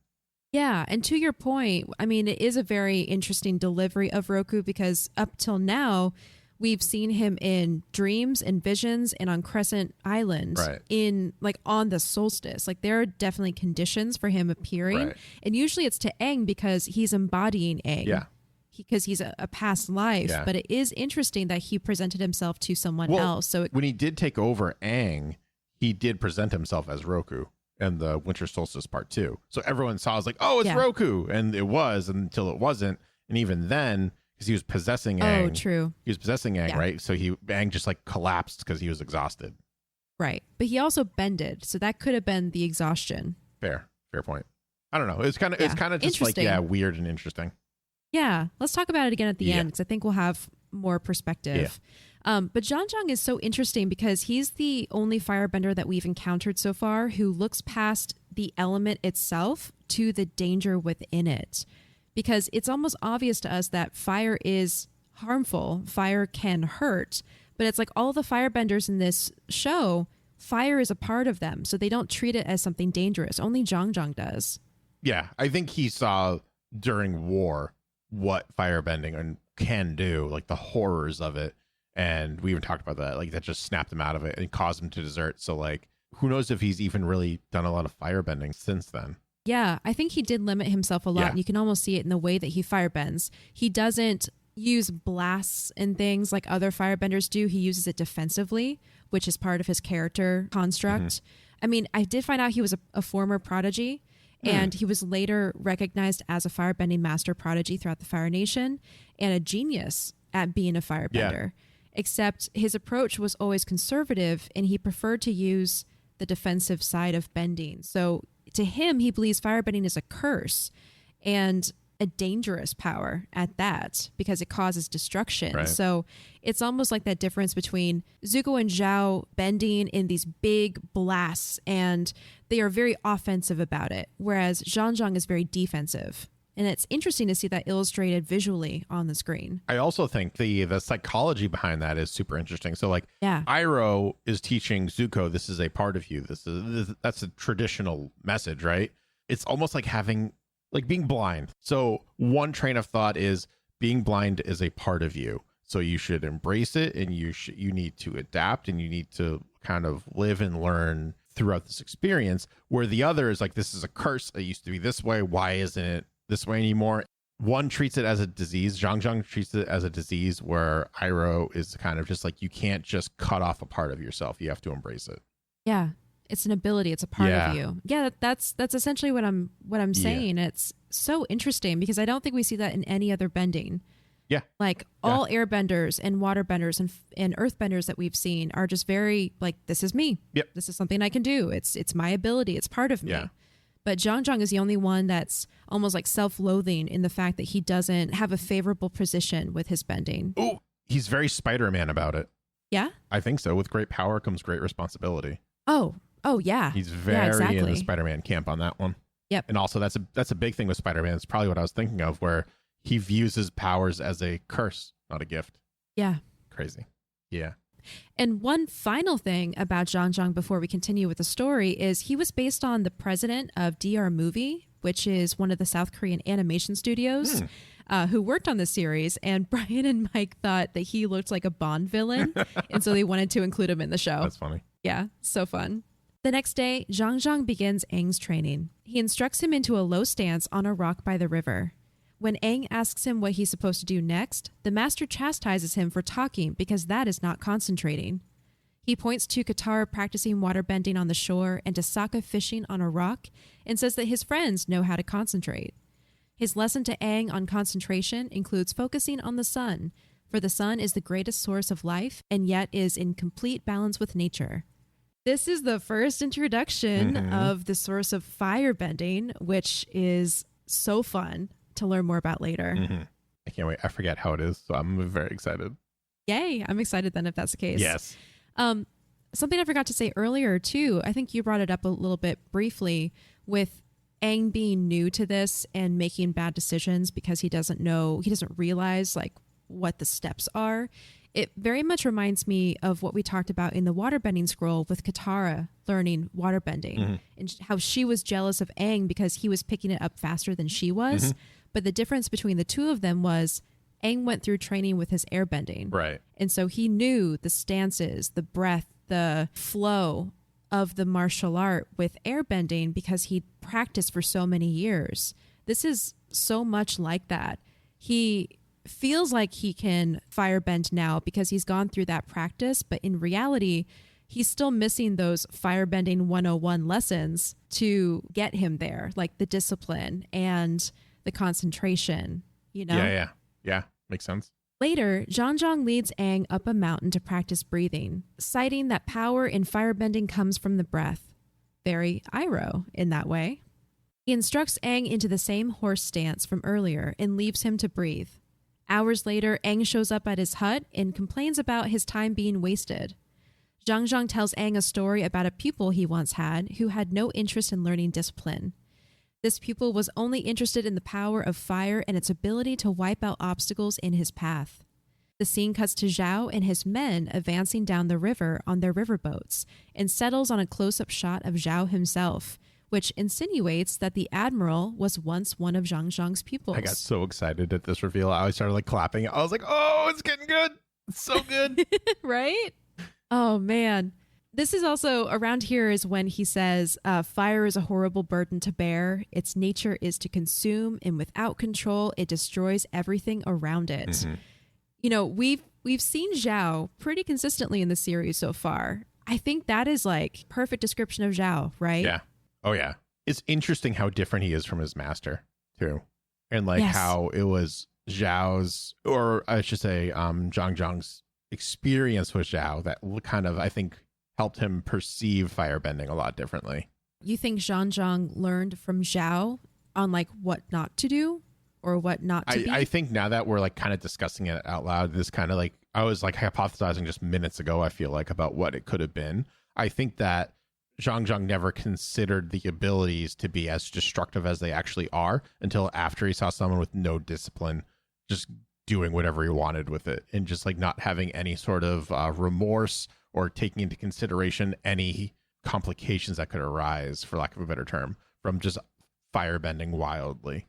Yeah, and to your point, I mean, it is a very interesting delivery of Roku, because up till now, we've seen him in dreams and visions and on Crescent Island, right, in like on the solstice. Like there are definitely conditions for him appearing, right, and usually it's to Aang because he's embodying Aang. Yeah. Because he's a past life, but it is interesting that he presented himself to someone else. So when he did take over Aang, he did present himself as Roku. And the Winter Solstice Part 2. So everyone saw, it was like, oh, it's Roku. And it was, until it wasn't. And even then, because he was possessing Aang. Oh, true. He was possessing Aang, right? So Aang just like collapsed because he was exhausted. Right. But he also bended, so that could have been the exhaustion. Fair point. I don't know. It's kind of just like, weird and interesting. Yeah. Let's talk about it again at the end, because I think we'll have more perspective. But Zhang is so interesting because he's the only firebender that we've encountered so far who looks past the element itself to the danger within it. Because it's almost obvious to us that fire is harmful. Fire can hurt. But it's like all the firebenders in this show, fire is a part of them. So they don't treat it as something dangerous. Only Zhang does. Yeah. I think he saw during war what firebending can do, like the horrors of it. And we even talked about that. Like that just snapped him out of it and caused him to desert. So like, who knows if he's even really done a lot of firebending since then. Yeah, I think he did limit himself a lot. Yeah. And you can almost see it in the way that he firebends. He doesn't use blasts and things like other firebenders do. He uses it defensively, which is part of his character construct. Mm-hmm. I mean, I did find out he was a former prodigy, and he was later recognized as a firebending master prodigy throughout the Fire Nation and a genius at being a firebender. Yeah. Except his approach was always conservative, and he preferred to use the defensive side of bending. So to him, he believes firebending is a curse and a dangerous power at that, because it causes destruction. Right. So it's almost like that difference between Zuko and Zhao bending in these big blasts, and they are very offensive about it, whereas Zhang is very defensive. And it's interesting to see that illustrated visually on the screen. I also think the psychology behind that is super interesting. So like Iroh is teaching Zuko, this is a part of you. That's a traditional message, right? It's almost like being blind. So one train of thought is being blind is a part of you. So you should embrace it, and you need to adapt, and you need to kind of live and learn throughout this experience, where the other is like, this is a curse. It used to be this way. Why isn't it this way anymore? One treats it as a disease. Zhang treats it as a disease, where Iroh is kind of just like, you can't just cut off a part of yourself. You have to embrace it. Yeah. It's an ability. It's a part of you. Yeah. That's essentially what I'm saying. Yeah. It's so interesting because I don't think we see that in any other bending. Yeah. Like all airbenders and waterbenders and earthbenders that we've seen are just very like, this is me. Yep. This is something I can do. It's my ability. It's part of me. Yeah. But Zhang is the only one that's almost like self-loathing in the fact that he doesn't have a favorable position with his bending. Oh, he's very Spider-Man about it. Yeah? I think so. With great power comes great responsibility. Oh, yeah. He's very in the Spider-Man camp on that one. Yep. And also that's a big thing with Spider-Man. It's probably what I was thinking of, where he views his powers as a curse, not a gift. Yeah. Crazy. Yeah. And one final thing about Zhang before we continue with the story is he was based on the president of DR Movie, which is one of the South Korean animation studios, who worked on this series. And Brian and Mike thought that he looked like a Bond villain, and so they wanted to include him in the show. That's funny. Yeah, so fun. The next day, Zhang begins Aang's training. He instructs him into a low stance on a rock by the river. When Aang asks him what he's supposed to do next, the master chastises him for talking because that is not concentrating. He points to Katara practicing waterbending on the shore and to Sokka fishing on a rock and says that his friends know how to concentrate. His lesson to Aang on concentration includes focusing on the sun, for the sun is the greatest source of life and yet is in complete balance with nature. This is the first introduction of the source of firebending, which is so fun to learn more about later. I can't wait. I forget how it is, so I'm very excited. Yay. I'm excited then if that's the case. Yes. Something I forgot to say earlier too, I think you brought it up a little bit briefly with Aang being new to this and making bad decisions because he doesn't realize like what the steps are. It very much reminds me of what we talked about in the waterbending scroll with Katara learning waterbending and how she was jealous of Aang because he was picking it up faster than she was. But the difference between the two of them was Aang went through training with his airbending. Right. And so he knew the stances, the breath, the flow of the martial art with airbending because he'd practiced for so many years. This is so much like that. He feels like he can firebend now because he's gone through that practice, but in reality, he's still missing those firebending 101 lessons to get him there, like the discipline and the concentration, you know? Yeah. Makes sense. Later, Zhang leads Aang up a mountain to practice breathing, citing that power in firebending comes from the breath. Very Iroh in that way. He instructs Aang into the same horse stance from earlier and leaves him to breathe. Hours later, Aang shows up at his hut and complains about his time being wasted. Zhang tells Aang a story about a pupil he once had who had no interest in learning discipline. This pupil was only interested in the power of fire and its ability to wipe out obstacles in his path. The scene cuts to Zhao and his men advancing down the river on their riverboats and settles on a close-up shot of Zhao himself, which insinuates that the admiral was once one of Zhang's pupils. I got so excited at this reveal. I started like clapping. I was like, oh, it's getting good. It's so good. Right? Oh, man. This is also around here is when he says, fire is a horrible burden to bear. Its nature is to consume, and without control, it destroys everything around it. Mm-hmm. You know, we've seen Zhao pretty consistently in the series so far. I think that is like perfect description of Zhao, right? Yeah. Oh, yeah. It's interesting how different he is from his master, too. And like how it was Zhao's, or I should say, Zhang's experience with Zhao that kind of, I think, helped him perceive firebending a lot differently. You think Zhang learned from Zhao on like what not to do or what not to be? I think now that we're like kind of discussing it out loud, this kind of like, I was like hypothesizing just minutes ago, I feel like, about what it could have been. I think that Zhang never considered the abilities to be as destructive as they actually are until after he saw someone with no discipline just doing whatever he wanted with it and just like not having any sort of remorse or taking into consideration any complications that could arise, for lack of a better term, from just firebending wildly.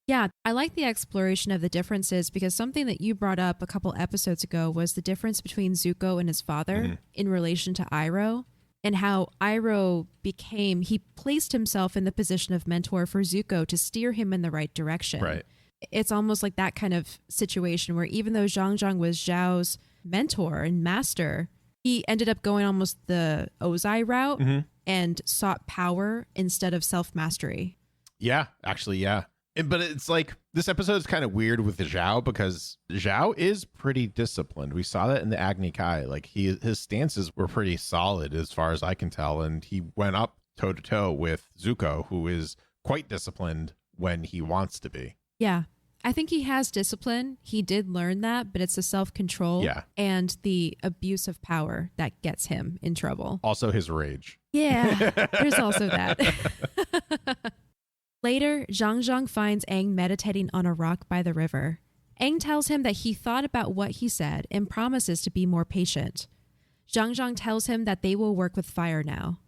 Yeah, I like the exploration of the differences because something that you brought up a couple episodes ago was the difference between Zuko and his father in relation to Iroh, and how Iroh he placed himself in the position of mentor for Zuko to steer him in the right direction. Right. It's almost like that kind of situation where even though Zhang was Zhao's mentor and master, he ended up going almost the Ozai route and sought power instead of self-mastery. Yeah, actually, yeah. But it's like, this episode is kind of weird with Zhao because Zhao is pretty disciplined. We saw that in the Agni Kai. Like, his stances were pretty solid as far as I can tell. And he went up toe-to-toe with Zuko, who is quite disciplined when he wants to be. Yeah. I think he has discipline. He did learn that, but it's the self-control and the abuse of power that gets him in trouble. Also his rage. Yeah, there's also that. Later, Zhang finds Aang meditating on a rock by the river. Aang tells him that he thought about what he said and promises to be more patient. Zhang tells him that they will work with fire now.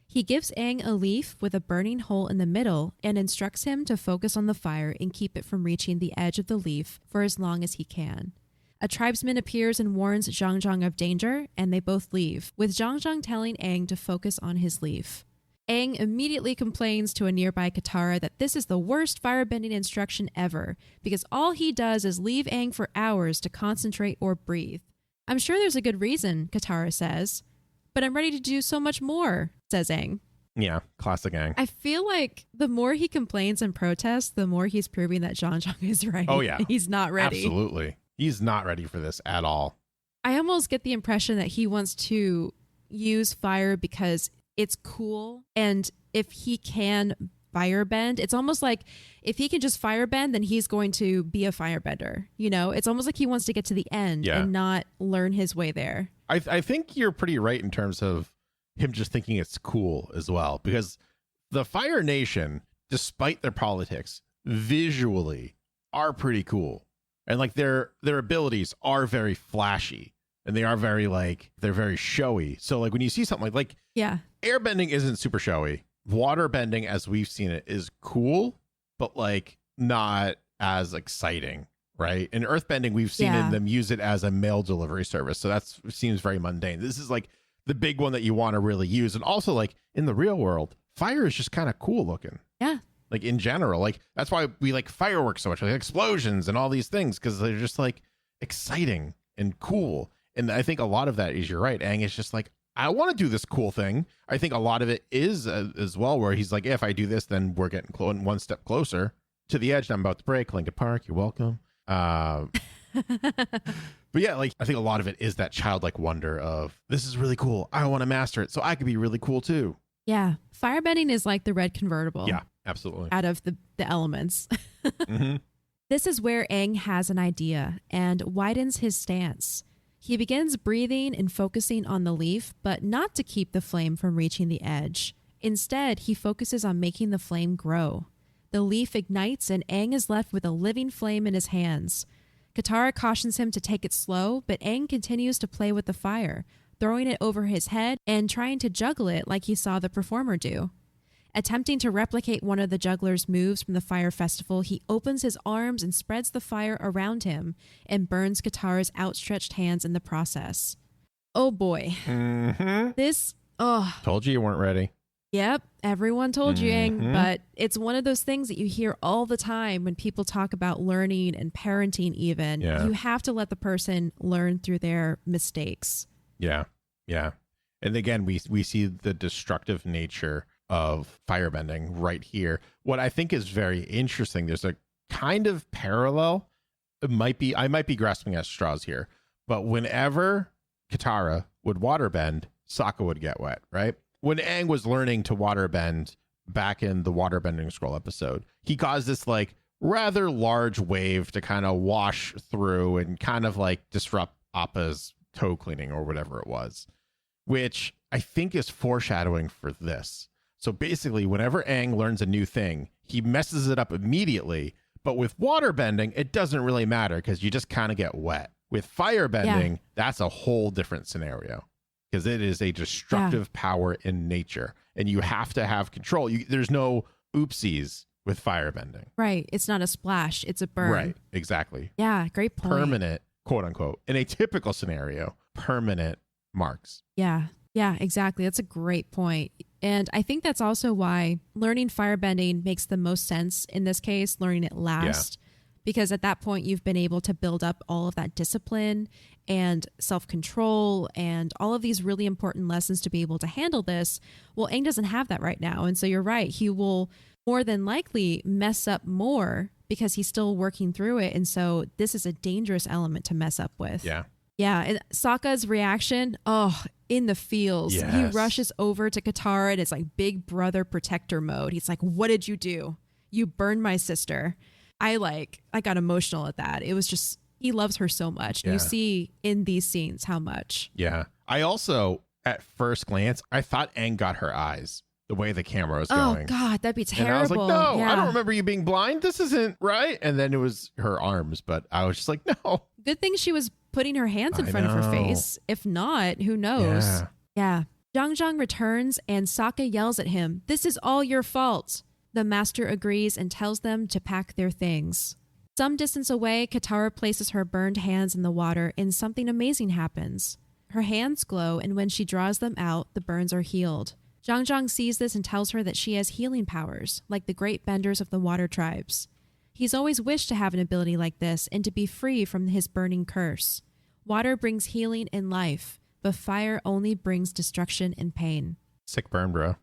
He gives Aang a leaf with a burning hole in the middle and instructs him to focus on the fire and keep it from reaching the edge of the leaf for as long as he can. A tribesman appears and warns Zhang of danger, and they both leave, with Zhang telling Aang to focus on his leaf. Aang immediately complains to a nearby Katara that this is the worst firebending instruction ever, because all he does is leave Aang for hours to concentrate or breathe. I'm sure there's a good reason, Katara says, but I'm ready to do so much more, says Aang. Yeah, classic Aang. I feel like the more he complains and protests, the more he's proving that Zhang is right. Oh, yeah. He's not ready. Absolutely. He's not ready for this at all. I almost get the impression that he wants to use fire because it's cool. And if he can firebend, it's almost like if he can just firebend, then he's going to be a firebender. You know, it's almost like he wants to get to the end and not learn his way there. I think you're pretty right in terms of him just thinking it's cool as well, because the Fire Nation, despite their politics, visually are pretty cool. And like their abilities are very flashy and they are very like, they're very showy. So like when you see something like airbending isn't super showy. Water bending as we've seen it is cool, but like not as exciting. Right. And earthbending, we've seen them use it as a mail delivery service. So that seems very mundane. This is like the big one that you want to really use. And also like in the real world, fire is just kind of cool looking. Yeah. Like in general, like that's why we like fireworks so much, like explosions and all these things, because they're just like exciting and cool. And I think a lot of that is, you're right, Aang is just like, I want to do this cool thing. I think a lot of it is as well, where he's like, if I do this, then we're getting one step closer to the edge. I'm about to break. Lincoln Park, you're welcome. But yeah, like I think a lot of it is that childlike wonder of this is really cool. I want to master it so I could be really cool too. Yeah. Firebending is like the red convertible. Yeah, absolutely. Out of the elements. Mm-hmm. This is where Aang has an idea and widens his stance. He begins breathing and focusing on the leaf, but not to keep the flame from reaching the edge. Instead, he focuses on making the flame grow. The leaf ignites and Aang is left with a living flame in his hands. Katara cautions him to take it slow, but Aang continues to play with the fire, throwing it over his head and trying to juggle it like he saw the performer do. Attempting to replicate one of the juggler's moves from the fire festival, he opens his arms and spreads the fire around him and burns Katara's outstretched hands in the process. Oh boy. Mm-hmm. This, Told you weren't ready. Yep, everyone told you, Aang, Mm-hmm. but it's one of those things that you hear all the time when people talk about learning and parenting even. Yeah. You have to let the person learn through their mistakes. Yeah. Yeah. And again, we see the destructive nature of firebending right here. What I think is very interesting, there's a kind of parallel. I might be grasping at straws here, but whenever Katara would waterbend, Sokka would get wet, right? When Aang was learning to waterbend back in the waterbending scroll episode, he caused this like rather large wave to kind of wash through and kind of like disrupt Appa's toe cleaning or whatever it was, which I think is foreshadowing for this. So basically, whenever Aang learns a new thing, he messes it up immediately. But with waterbending, it doesn't really matter because you just kind of get wet. With firebending, that's a whole different scenario because it is a destructive power in nature and you have to have control. There's no oopsies with firebending. Right. It's not a splash. It's a burn. Right. Exactly. Yeah. Great point. Permanent, quote unquote, in a typical scenario, permanent marks. Yeah. Yeah, exactly. That's a great point. And I think that's also why learning firebending makes the most sense in this case, learning it last. Because at that point, you've been able to build up all of that discipline and self-control and all of these really important lessons to be able to handle this. Well, Aang doesn't have that right now. And so you're right. He will more than likely mess up more because he's still working through it. And so this is a dangerous element to mess up with. Yeah. Yeah. And Sokka's reaction, in the feels. Yes. He rushes over to Katara and it's like big brother protector mode. He's like, what did you do? You burned my sister. I got emotional at that. It was just, he loves her so much. Yeah. You see in these scenes how much. Yeah. I also, at first glance, I thought Aang got her eyes the way the camera was going. Oh God, that'd be terrible. And I was like, no, Yeah. I don't remember you being blind. This isn't right. And then it was her arms, but I was just like, no. Good thing she was putting her hands in I front of her know. face. If not, who knows? Yeah. Zhang returns and Sokka yells at him, "This is all your fault." The master agrees and tells them to pack their things. Some distance away, Katara places her burned hands in the water and something amazing happens. Her hands glow, and when she draws them out, the burns are healed. Zhang sees this and tells her that she has healing powers, like the great benders of the water tribes. He's always wished to have an ability like this and to be free from his burning curse. Water brings healing and life, but fire only brings destruction and pain. Sick burn, bro.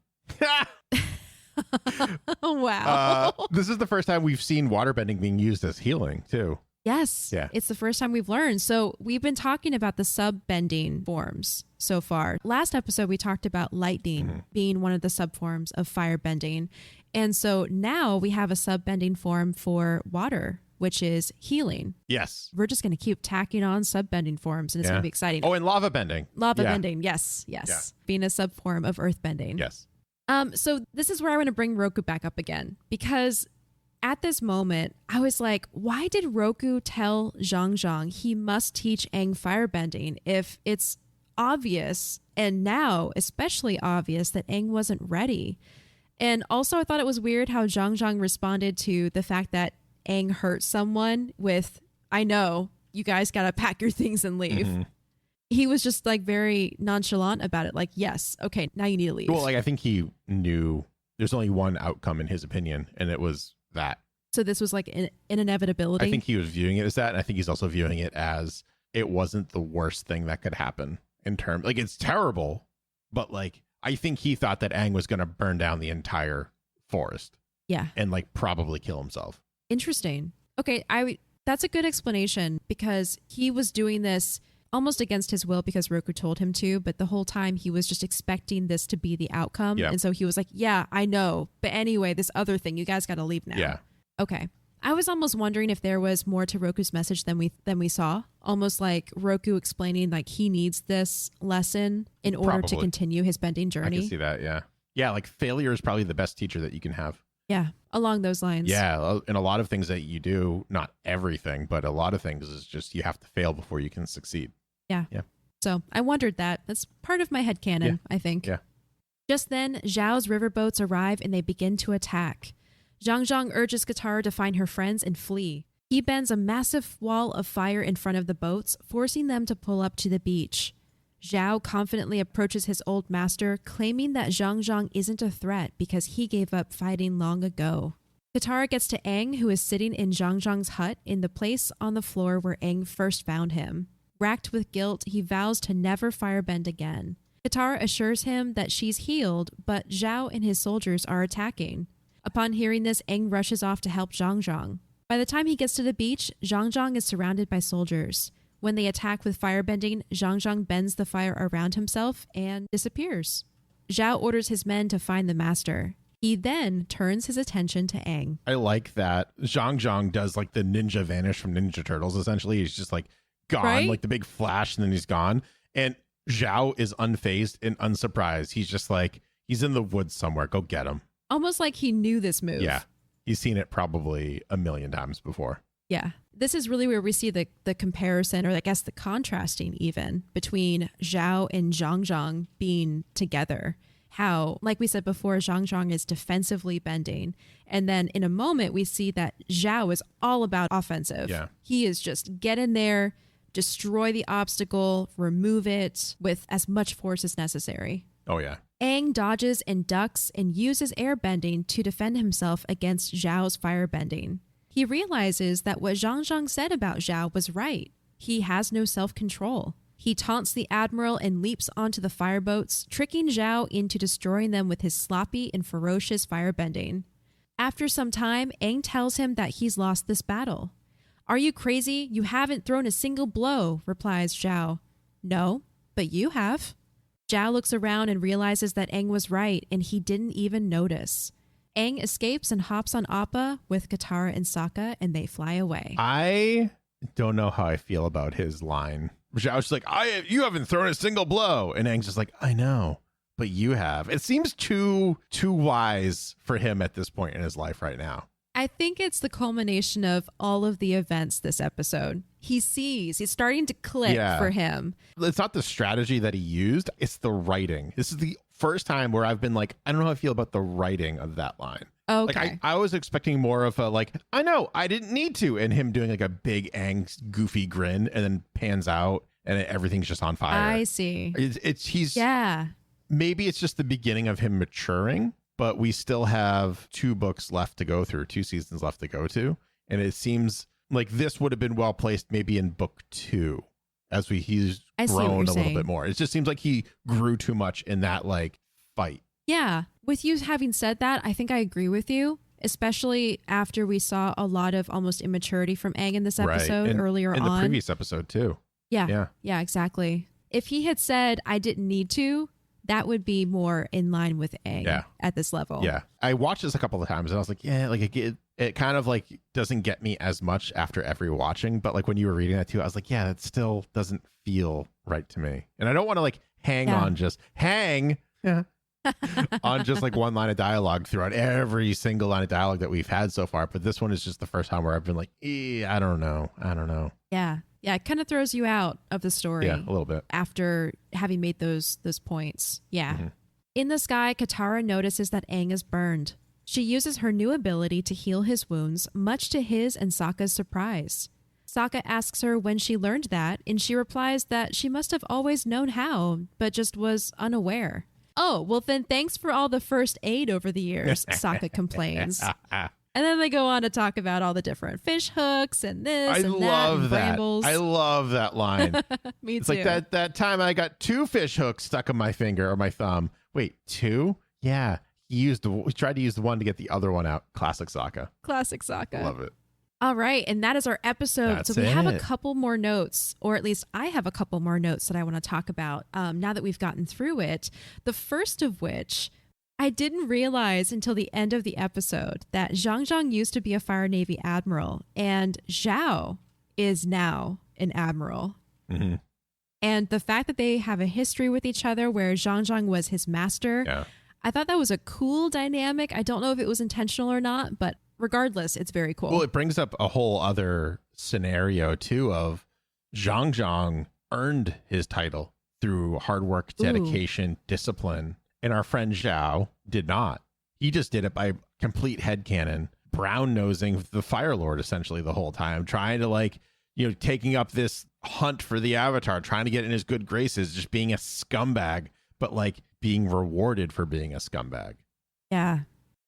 Wow. This is the first time we've seen waterbending being used as healing, too. Yes. Yeah. It's the first time we've learned. So we've been talking about the sub-bending forms so far. Last episode, we talked about lightning being one of the sub-forms of firebending. And so now we have a sub-bending form for water, which is healing. Yes. We're just going to keep tacking on sub-bending forms, and it's going to be exciting. Oh, and lava bending. Lava bending. Yes. Yeah. Being a sub-form of earth bending. Yes. So this is where I want to bring Roku back up again, because at this moment, I was like, why did Roku tell Zhang he must teach Aang firebending if it's obvious, and now especially obvious, that Aang wasn't ready? And also I thought it was weird how Zhang responded to the fact that Aang hurt someone with, "I know, you guys got to pack your things and leave." Mm-hmm. He was just like very nonchalant about it. Like, yes, okay, now you need to leave. Well, like I think he knew there's only one outcome in his opinion, and it was that. So this was like an inevitability. I think he was viewing it as that, and I think he's also viewing it as it wasn't the worst thing that could happen in terms, like it's terrible, but like I think he thought that Aang was going to burn down the entire forest. Yeah. And like probably kill himself. Interesting. Okay, That's a good explanation because he was doing this almost against his will because Roku told him to, but the whole time he was just expecting this to be the outcome. Yeah. And so he was like, yeah, I know. But anyway, this other thing, you guys got to leave now. Yeah. Okay. I was almost wondering if there was more to Roku's message than we saw. Almost like Roku explaining like he needs this lesson in order to continue his bending journey. I can see that, yeah. Yeah, like failure is probably the best teacher that you can have. Yeah, along those lines. Yeah, and a lot of things that you do, not everything, but a lot of things is just you have to fail before you can succeed. Yeah. Yeah. So I wondered that. That's part of my headcanon, I think. Yeah. Just then, Zhao's riverboats arrive and they begin to attack. Zhang urges Katara to find her friends and flee. He bends a massive wall of fire in front of the boats, forcing them to pull up to the beach. Zhao confidently approaches his old master, claiming that Zhang isn't a threat because he gave up fighting long ago. Katara gets to Aang, who is sitting in Zhang's hut in the place on the floor where Aang first found him. Racked with guilt, he vows to never firebend again. Katara assures him that she's healed, but Zhao and his soldiers are attacking. Upon hearing this, Aang rushes off to help Zhang. By the time he gets to the beach, Zhang is surrounded by soldiers. When they attack with firebending, Zhang bends the fire around himself and disappears. Zhao orders his men to find the master. He then turns his attention to Aang. I like that Zhang does like the ninja vanish from Ninja Turtles, essentially. He's just like gone, right? Like the big flash, and then he's gone. And Zhao is unfazed and unsurprised. He's just like, he's in the woods somewhere. Go get him. Almost like he knew this move. Yeah. He's seen it probably a million times before. Yeah. This is really where we see the comparison, or I guess the contrasting even, between Zhao and Zhang being together. How, like we said before, Zhang is defensively bending. And then in a moment, we see that Zhao is all about offensive. Yeah. He is just get in there, destroy the obstacle, remove it with as much force as necessary. Oh, yeah. Aang dodges and ducks and uses airbending to defend himself against Zhao's firebending. He realizes that what Zhang said about Zhao was right. He has no self-control. He taunts the admiral and leaps onto the fireboats, tricking Zhao into destroying them with his sloppy and ferocious firebending. After some time, Aang tells him that he's lost this battle. "Are you crazy? You haven't thrown a single blow," replies Zhao. "No, but you have." Zhao looks around and realizes that Aang was right, and he didn't even notice. Aang escapes and hops on Appa with Katara and Sokka, and they fly away. I don't know how I feel about his line. Zhao's just like, you haven't thrown a single blow. And Aang's just like, I know, but you have. It seems too wise for him at this point in his life right now. I think it's the culmination of all of the events this episode. He's starting to click for him. It's not the strategy that he used. It's the writing. This is the first time where I've been like, I don't know how I feel about the writing of that line. Okay. Like I was expecting more of a like, I know, I didn't need to. And him doing like a big Aang goofy grin and then pans out and everything's just on fire. I see. Maybe it's just the beginning of him maturing, but we still have 2 books left to go through, 2 seasons left to go to. And it seems like this would have been well placed maybe in book 2 as he's grown a little bit more. It just seems like he grew too much in that like fight. Yeah. With you having said that, I think I agree with you, especially after we saw a lot of almost immaturity from Aang in this episode earlier on. In the previous episode too. Yeah, exactly. If he had said, I didn't need to, that would be more in line with Aang at this level. Yeah. I watched this a couple of times and I was like, yeah, like it kind of like doesn't get me as much after every watching. But like when you were reading that too, I was like, yeah, that still doesn't feel right to me. And I don't want to like hang on just on just like one line of dialogue throughout every single line of dialogue that we've had so far. But this one is just the first time where I've been like, I don't know. Yeah. Yeah. It kind of throws you out of the story. Yeah, a little bit. After having made those points. Yeah. Mm-hmm. In the sky, Katara notices that Aang is burned. She uses her new ability to heal his wounds, much to his and Sokka's surprise. Sokka asks her when she learned that, and she replies that she must have always known how, but just was unaware. "Oh, well then thanks for all the first aid over the years," Sokka complains. And then they go on to talk about all the different fish hooks and this and that and brambles. I love that line. Me it's too. Like that time I got 2 fish hooks stuck in my finger or my thumb. Wait, 2? Yeah. He tried to use the one to get the other one out. Classic Sokka. Classic Sokka. Love it. All right. And that is our episode. That's so we have a it. couple more notes, or at least I have a couple more notes that I want to talk about now that we've gotten through it. The first of which, I didn't realize until the end of the episode that Zhang used to be a Fire Navy admiral and Zhao is now an admiral. Mm-hmm. And the fact that they have a history with each other where Zhang was his master, I thought that was a cool dynamic. I don't know if it was intentional or not, but regardless, it's very cool. Well, it brings up a whole other scenario too of Zhang earned his title through hard work, dedication, discipline. And our friend Zhao did not. He just did it by complete headcanon, brown-nosing the Fire Lord essentially the whole time, trying to taking up this hunt for the Avatar, trying to get in his good graces, just being a scumbag, but being rewarded for being a scumbag. Yeah.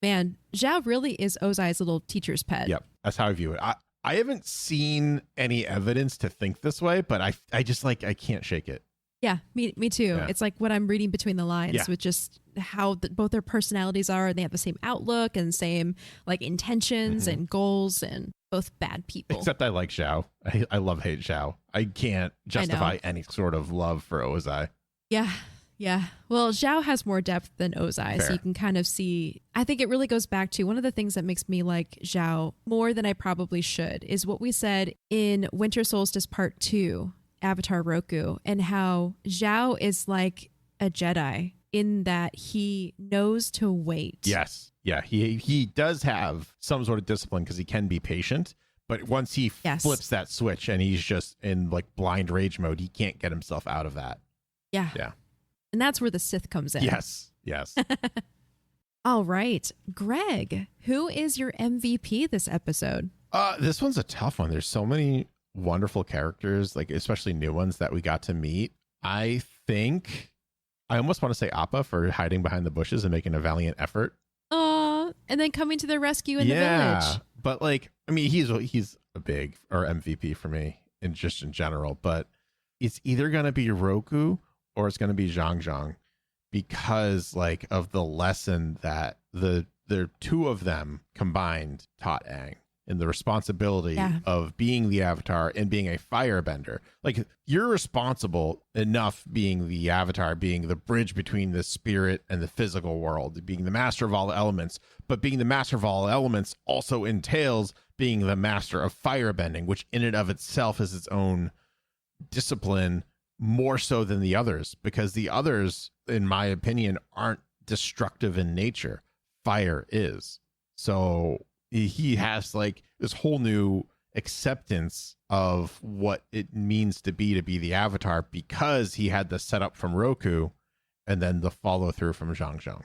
Man, Zhao really is Ozai's little teacher's pet. Yep. That's how I view it. I haven't seen any evidence to think this way, but I just I can't shake it. Yeah, me too. Yeah. It's like what I'm reading between the lines with just how both their personalities are, and they have the same outlook and same intentions and goals, and both bad people. Except I like Zhao. I hate Zhao. I can't justify any sort of love for Ozai. Yeah. Yeah. Well, Zhao has more depth than Ozai, so you can kind of see. I think it really goes back to one of the things that makes me like Zhao more than I probably should is what we said in Winter Solstice Part 2. Avatar Roku, and how Zhao is like a Jedi in that he knows to wait. Yes. Yeah. He does have some sort of discipline because he can be patient, but once he flips that switch and he's just in blind rage mode, he can't get himself out of that. Yeah. Yeah. And that's where the Sith comes in. Yes. Yes. All right. Greg, who is your MVP this episode? This one's a tough one. There's so many wonderful characters, especially new ones that we got to meet. I think I almost want to say Appa for hiding behind the bushes and making a valiant effort. And then coming to their rescue in the village. But he's a big MVP for me in general, but it's either going to be Roku or it's going to be Zhang because of the lesson that the two of them combined taught Aang. And the responsibility of being the Avatar and being a firebender. You're responsible enough being the Avatar, being the bridge between the spirit and the physical world, being the master of all elements. But being the master of all elements also entails being the master of firebending, which in and of itself is its own discipline, more so than the others, because the others, in my opinion, aren't destructive in nature. Fire is. So he has this whole new acceptance of what it means to be the Avatar because he had the setup from Roku and then the follow through from Zhang.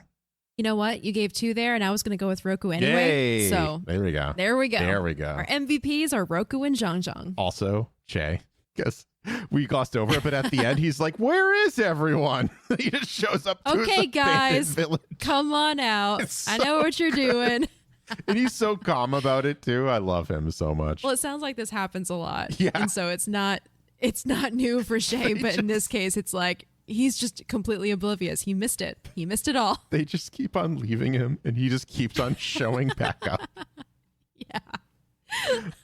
You know what? You gave 2 there, and I was going to go with Roku anyway. Yay! So there we go. There we go. There we go. Our MVPs are Roku and Zhang. Also, Che, because we glossed over it, but at the end, he's like, "Where is everyone?" He just shows up. To Okay, guys, come on out. I know what you're doing. And he's so calm about it too. I love him so much. Well, it sounds like this happens a lot. Yeah. And so it's not new for Shay, but in this case, it's he's just completely oblivious. He missed it. He missed it all. They just keep on leaving him and he just keeps on showing back up. Yeah.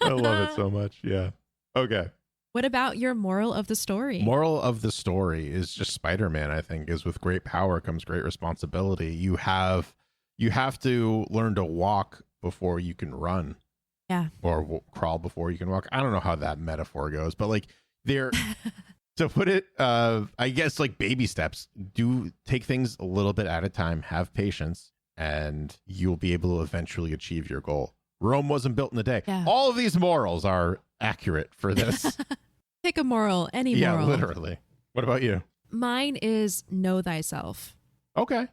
I love it so much. Yeah. Okay. What about your moral of the story? Moral of the story is just Spider-Man, I think, is with great power comes great responsibility. You have to learn to walk before you can run. Yeah. Or crawl before you can walk. I don't know how that metaphor goes, but they're to put it, I guess baby steps. Do take things a little bit at a time, have patience, and you'll be able to eventually achieve your goal. Rome wasn't built in a day. Yeah. All of these morals are accurate for this. Pick a moral, any moral. Yeah, literally. What about you? Mine is know thyself. Okay.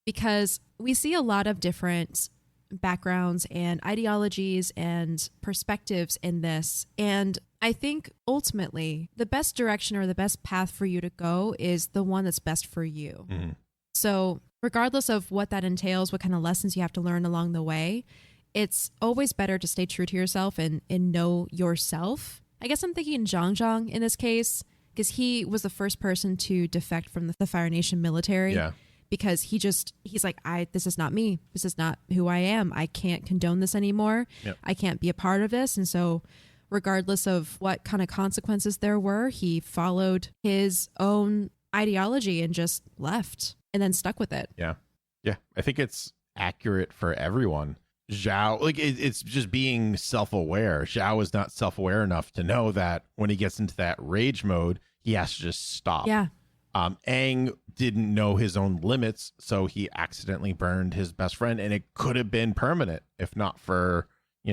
Because we see a lot of different backgrounds and ideologies and perspectives in this. And I think ultimately the best direction or the best path for you to go is the one that's best for you. Mm-hmm. So regardless of what that entails, what kind of lessons you have to learn along the way, it's always better to stay true to yourself and know yourself. I guess I'm thinking Zhang in this case, because he was the first person to defect from the Fire Nation military. Yeah. because he's like, this is not me. This is not who I am. I can't condone this anymore. Yep. I can't be a part of this. And so regardless of what kind of consequences there were, he followed his own ideology and just left and then stuck with it. Yeah. Yeah. I think it's accurate for everyone. Zhao, like it's just being self-aware. Zhao is not self-aware enough to know that when he gets into that rage mode, he has to just stop. Yeah. Aang didn't know his own limits, so he accidentally burned his best friend, and it could have been permanent if not for,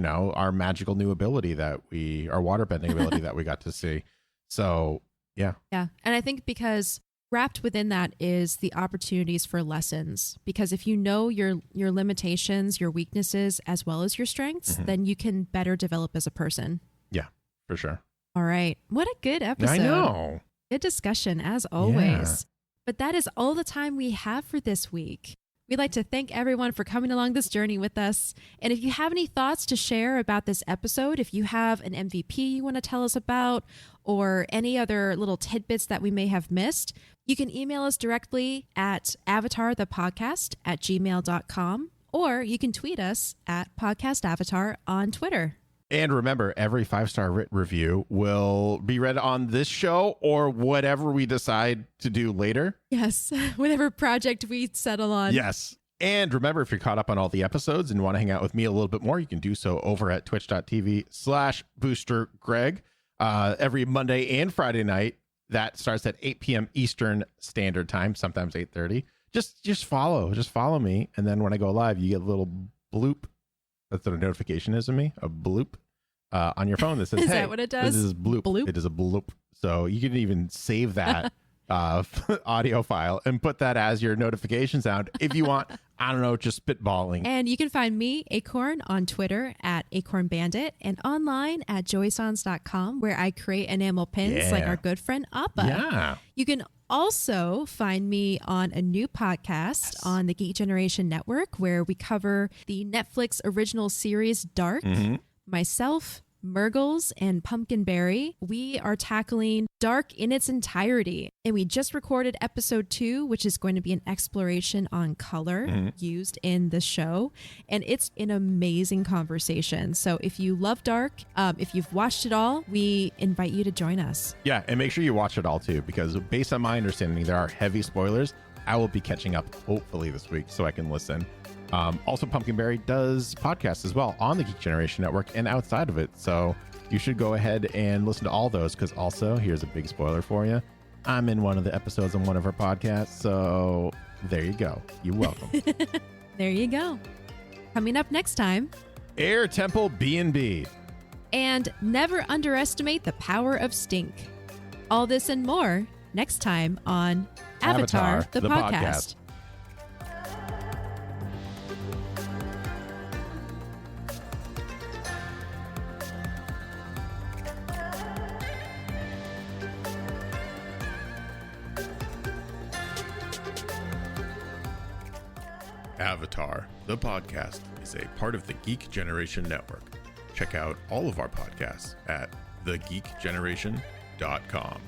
our magical new ability our waterbending ability that we got to see. So, yeah. Yeah. And I think because wrapped within that is the opportunities for lessons, because if you know your limitations, your weaknesses, as well as your strengths, then you can better develop as a person. Yeah, for sure. All right. What a good episode. I know. Good discussion as always. Yeah. But that is all the time we have for this week. We'd like to thank everyone for coming along this journey with us. And if you have any thoughts to share about this episode, if you have an MVP you want to tell us about, or any other little tidbits that we may have missed, you can email us directly at avatarthepodcast@gmail.com, or you can tweet us at podcastavatar on Twitter. And remember, every 5-star review will be read on this show or whatever we decide to do later. Yes, whatever project we settle on. Yes. And remember, if you're caught up on all the episodes and want to hang out with me a little bit more, you can do so over at twitch.tv/BoosterGreg every Monday and Friday night. That starts at 8 p.m. Eastern Standard Time, sometimes 8:30. Just follow me. And then when I go live, you get a little bloop. That's what a notification is of me, a bloop on your phone that says, is hey, that what it does? This is bloop. Bloop? It is a bloop. So you can even save that audio file and put that as your notification sound if you want, I don't know, just spitballing. And you can find me, Acorn, on Twitter at AcornBandit and online at joysons.com, where I create enamel pins like our good friend Appa. Yeah. You can also find me on a new podcast on the Geek Generation Network, where we cover the Netflix original series Dark. Myself, Murgles, and Pumpkinberry, we are tackling Dark in its entirety. And we just recorded episode 2, which is going to be an exploration on color used in the show. And it's an amazing conversation. So if you love Dark, if you've watched it all, we invite you to join us. Yeah, and make sure you watch it all too, because based on my understanding, there are heavy spoilers. I will be catching up hopefully this week so I can listen. Also, Pumpkinberry does podcasts as well on the Geek Generation Network and outside of it. So you should go ahead and listen to all those, because also, here's a big spoiler for you. I'm in one of the episodes on one of her podcasts. So there you go. You're welcome. There you go. Coming up next time, Air Temple B&B. And never underestimate the power of stink. All this and more next time on Avatar, the podcast. Avatar, the podcast, is a part of the Geek Generation Network. Check out all of our podcasts at thegeekgeneration.com.